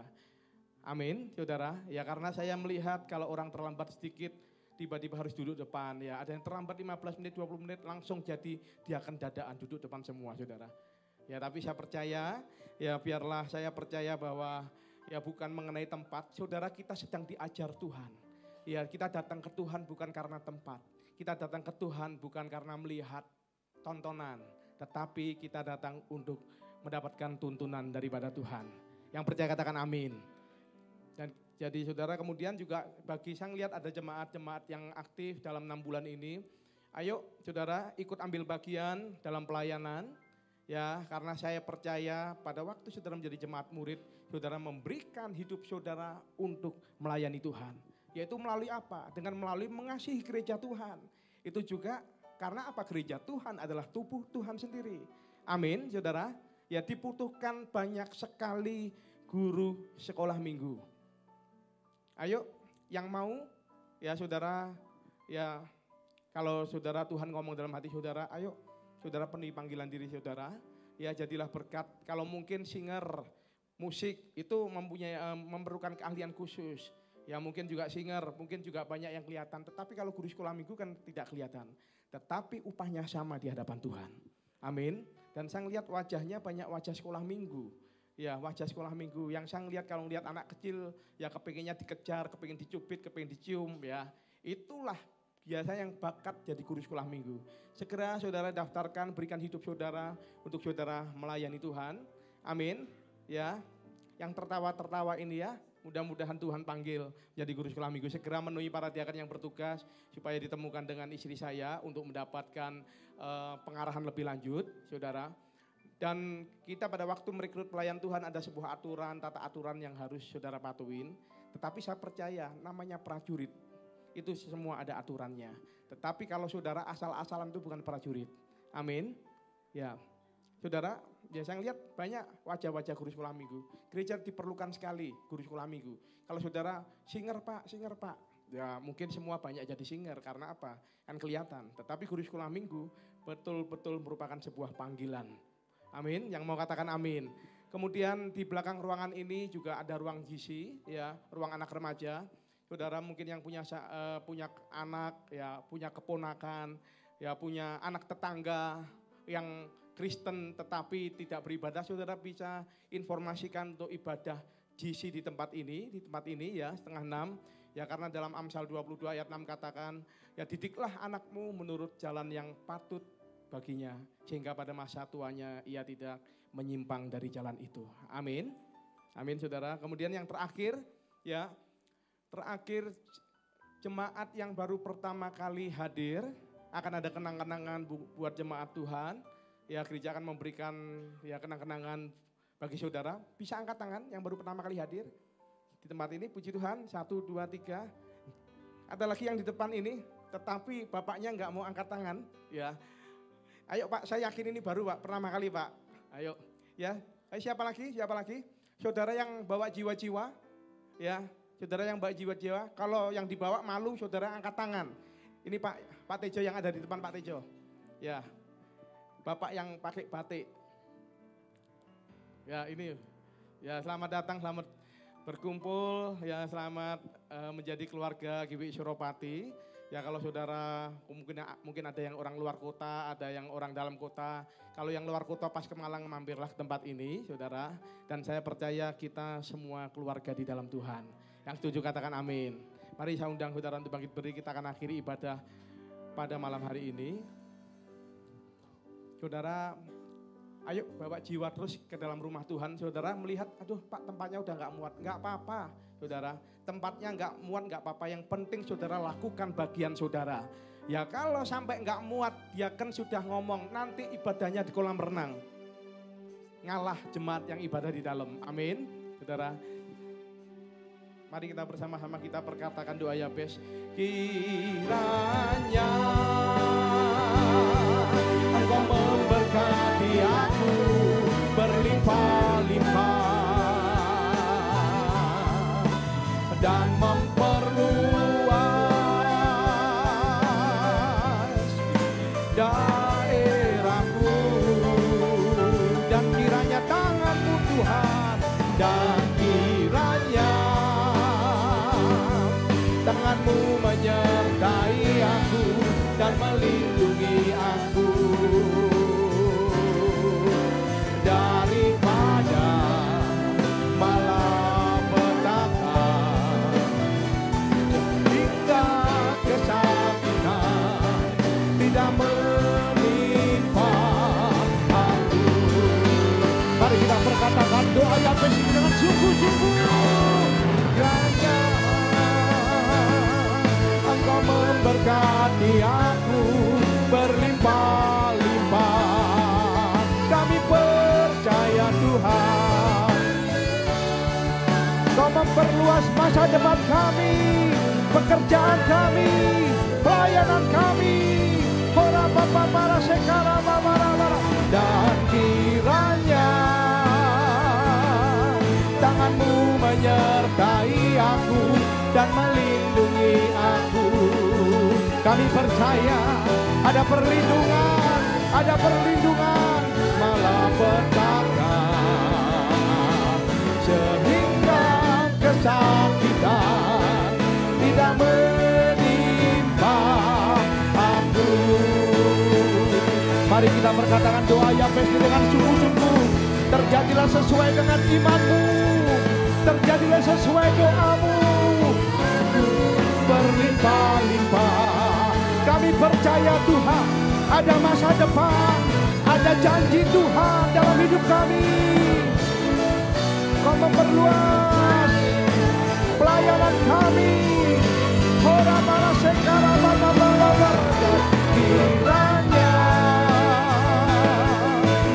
Amin, saudara. Ya karena saya melihat kalau orang terlambat sedikit, tiba-tiba harus duduk depan. Ya ada yang terlambat 15 menit, 20 menit, langsung jadi dia akan dadaan duduk depan semua, saudara. Ya tapi saya percaya, ya biarlah saya percaya bahwa ya bukan mengenai tempat, saudara kita sedang diajar Tuhan. Ya kita datang ke Tuhan bukan karena tempat. Kita datang ke Tuhan bukan karena melihat tontonan. Tetapi kita datang untuk mendapatkan tuntunan daripada Tuhan. Yang percaya katakan amin. Dan jadi saudara kemudian juga bagi saya lihat ada jemaat-jemaat yang aktif dalam 6 bulan ini. Ayo saudara ikut ambil bagian dalam pelayanan. Ya karena saya percaya pada waktu saudara menjadi jemaat murid, saudara memberikan hidup saudara untuk melayani Tuhan. Yaitu melalui apa? Dengan melalui mengasihi gereja Tuhan. Itu juga karena apa? Gereja Tuhan adalah tubuh Tuhan sendiri. Amin saudara. Ya dibutuhkan banyak sekali guru sekolah minggu. Ayo yang mau ya saudara, ya kalau saudara Tuhan ngomong dalam hati saudara, ayo saudara penuhi panggilan diri saudara. Ya jadilah berkat. Kalau mungkin singer, musik itu memerlukan keahlian khusus. Ya mungkin juga singer, mungkin juga banyak yang kelihatan. Tetapi kalau guru sekolah minggu kan tidak kelihatan. Tetapi upahnya sama di hadapan Tuhan. Amin. Dan saya lihat wajahnya banyak wajah sekolah minggu. Ya wajah sekolah minggu. Yang saya lihat kalau lihat anak kecil ya kepengennya dikejar, kepengen dicubit, kepengen dicium ya. Itulah biasanya yang bakat jadi guru sekolah minggu. Segera saudara daftarkan, berikan hidup saudara untuk saudara melayani Tuhan. Amin. Ya, yang tertawa-tertawa ini ya, mudah-mudahan Tuhan panggil jadi guru sekolah minggu. Segera menemui para diaken yang bertugas supaya ditemukan dengan istri saya untuk mendapatkan pengarahan lebih lanjut, saudara. Dan kita pada waktu merekrut pelayan Tuhan ada sebuah aturan, tata aturan yang harus saudara patuhin. Tetapi saya percaya namanya prajurit. Itu semua ada aturannya. Tetapi kalau saudara asal-asalan itu bukan prajurit. Amin. Ya, saudara, saya lihat banyak wajah-wajah guru sekolah minggu. Gereja diperlukan sekali guru sekolah minggu. Kalau saudara singer pak. Ya mungkin semua banyak jadi singer karena apa? Kan kelihatan. Tetapi guru sekolah minggu betul-betul merupakan sebuah panggilan. Amin. Yang mau katakan amin. Kemudian di belakang ruangan ini juga ada ruang GC, ya, ruang anak remaja. Saudara mungkin yang punya anak, ya, punya keponakan, ya, punya anak tetangga yang Kristen tetapi tidak beribadah, saudara bisa informasikan untuk ibadah GC di tempat ini ya 5:30 ya, karena dalam Amsal 22 ayat 6 katakan, ya didiklah anakmu menurut jalan yang patut baginya sehingga pada masa tuanya ia tidak menyimpang dari jalan itu. Amin. Amin saudara. Kemudian yang terakhir ya, jemaat yang baru pertama kali hadir akan ada kenang-kenangan buat jemaat Tuhan. Ya gereja akan memberikan ya kenang-kenangan bagi saudara. Bisa angkat tangan yang baru pertama kali hadir di tempat ini. Puji Tuhan. 1, 2, 3. Ada lagi yang di depan ini tetapi bapaknya nggak mau angkat tangan. Ya. Ayo Pak, saya yakin ini baru Pak, pertama kali Pak. Ayo ya. Ayo, siapa lagi? Saudara yang bawa jiwa-jiwa ya. Saudara yang bawa jiwa-jiwa, kalau yang dibawa malu saudara angkat tangan. Ini Pak Tejo yang ada di depan Pak Tejo. Ya. Bapak yang pakai batik. Ya ini. Ya selamat datang, selamat berkumpul. Ya selamat menjadi keluarga GBI Suropati. Ya kalau saudara mungkin ada yang orang luar kota, ada yang orang dalam kota. Kalau yang luar kota pas ke Malang mampirlah ke tempat ini saudara. Dan saya percaya kita semua keluarga di dalam Tuhan. Yang setuju katakan amin. Mari saya undang saudara untuk bangkit berdiri, kita akan akhiri ibadah pada malam hari ini. Saudara, ayo bawa jiwa terus ke dalam rumah Tuhan. Saudara melihat, aduh Pak tempatnya udah gak muat. Gak apa-apa saudara, tempatnya gak muat gak apa-apa. Yang penting saudara lakukan bagian saudara. Ya kalau sampai gak muat, dia kan sudah ngomong nanti ibadahnya di kolam renang. Ngalah jemaat yang ibadah di dalam, amin saudara. Mari kita bersama-sama kita perkatakan doa Yabes. Kiranya Engkau memberkati aku berlimpah-limpah dan memperluas daerahku, dan kiranya tangan-Mu Tuhan, dan kiranya tangan-Mu menyertai aku dan melindungi aku daripada malapetaka hingga kesakitan tidak menimpa aku. Mari kita perkatakan doa yang bersih dengan sungguh-sungguh. Kiranya Engkau memberkati aku berlimpah-limpah. Kami percaya Tuhan, Kau memperluas masa depan kami, pekerjaan kami, pelayanan kami. Ora bapa para sekara mara-mara. Dan kiranya tangan-Mu menyertai aku dan melindungi aku. Kami percaya ada perlindungan malapetaka sehingga kesakitan tidak menimpa aku. Mari kita berkatakan doa Yabes dengan sungguh-sungguh. Terjadilah sesuai dengan iman-Mu, terjadilah sesuai doa-Mu, berlimpah-limpah Kami percaya Tuhan, ada masa depan, ada janji Tuhan dalam hidup kami. Kau memperluas pelayanan kami. Ora para sekara mana kiranya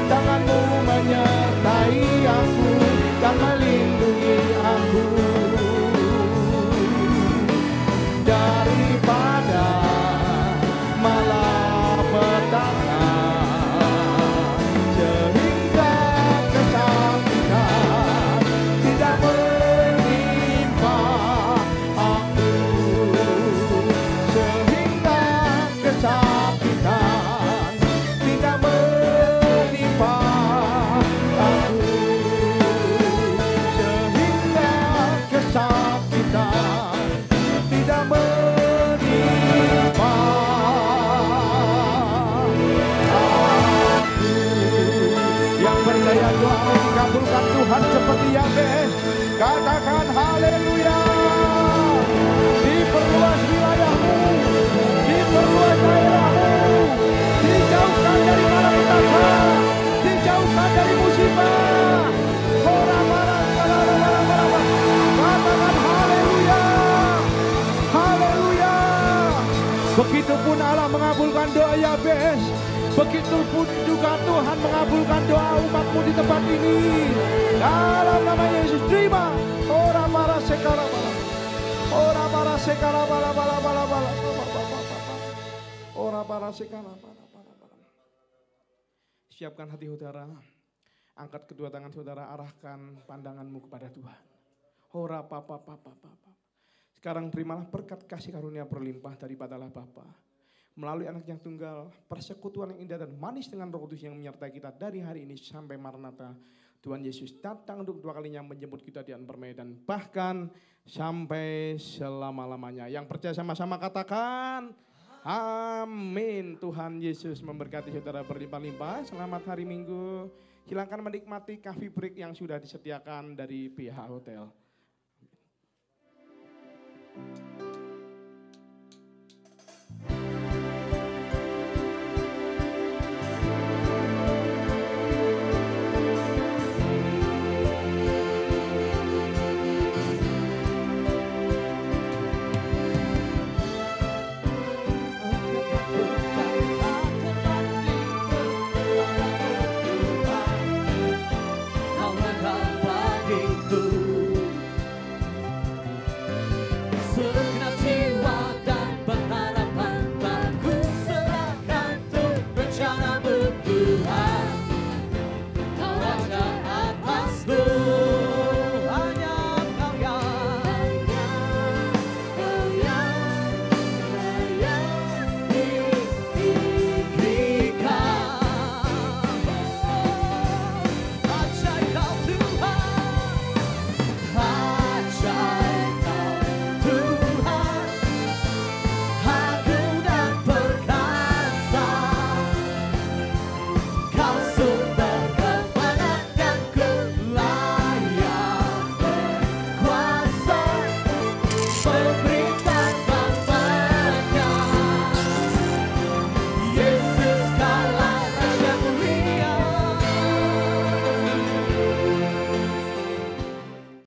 tanganmu menyertai aku dan melindungi aku daripada malapetaka sehingga kesakitan tidak menimpa aku, sehingga kesakitan tidak menimpa aku, sehingga kesakitan tidak menimpa aku. Yang berdaya doa dikabulkan Tuhan seperti Yabes. Katakan haleluya. Diperluas wilayahmu, diperluas daerahmu, dijauhkan dari malapetaka, dijauhkan dari musibah. Katakan haleluya, haleluya. Begitupun Allah mengabulkan doa Yabes, begitupun juga Tuhan mengabulkan doa umatmu di tempat ini. Dalam nama Yesus, terima. Ora para sekala bala, ora para sekala bala bala bala bala, ora para sekala bala bala bala. Siapkan hati saudara, angkat kedua tangan saudara, arahkan pandanganmu kepada Tuhan. Ora papa papa papa. Sekarang terimalah berkat kasih karunia berlimpah daripada Allah Bapa, melalui anak yang tunggal, persekutuan yang indah dan manis dengan Roh Kudus yang menyertai kita dari hari ini sampai Maranatha. Tuhan Yesus datang untuk dua kalinya menjemput kita di permainan, bahkan sampai selama-lamanya. Yang percaya sama-sama katakan amin. Tuhan Yesus memberkati saudara berlimpah-limpah. Selamat hari Minggu. Silakan menikmati coffee break yang sudah disediakan dari pihak hotel.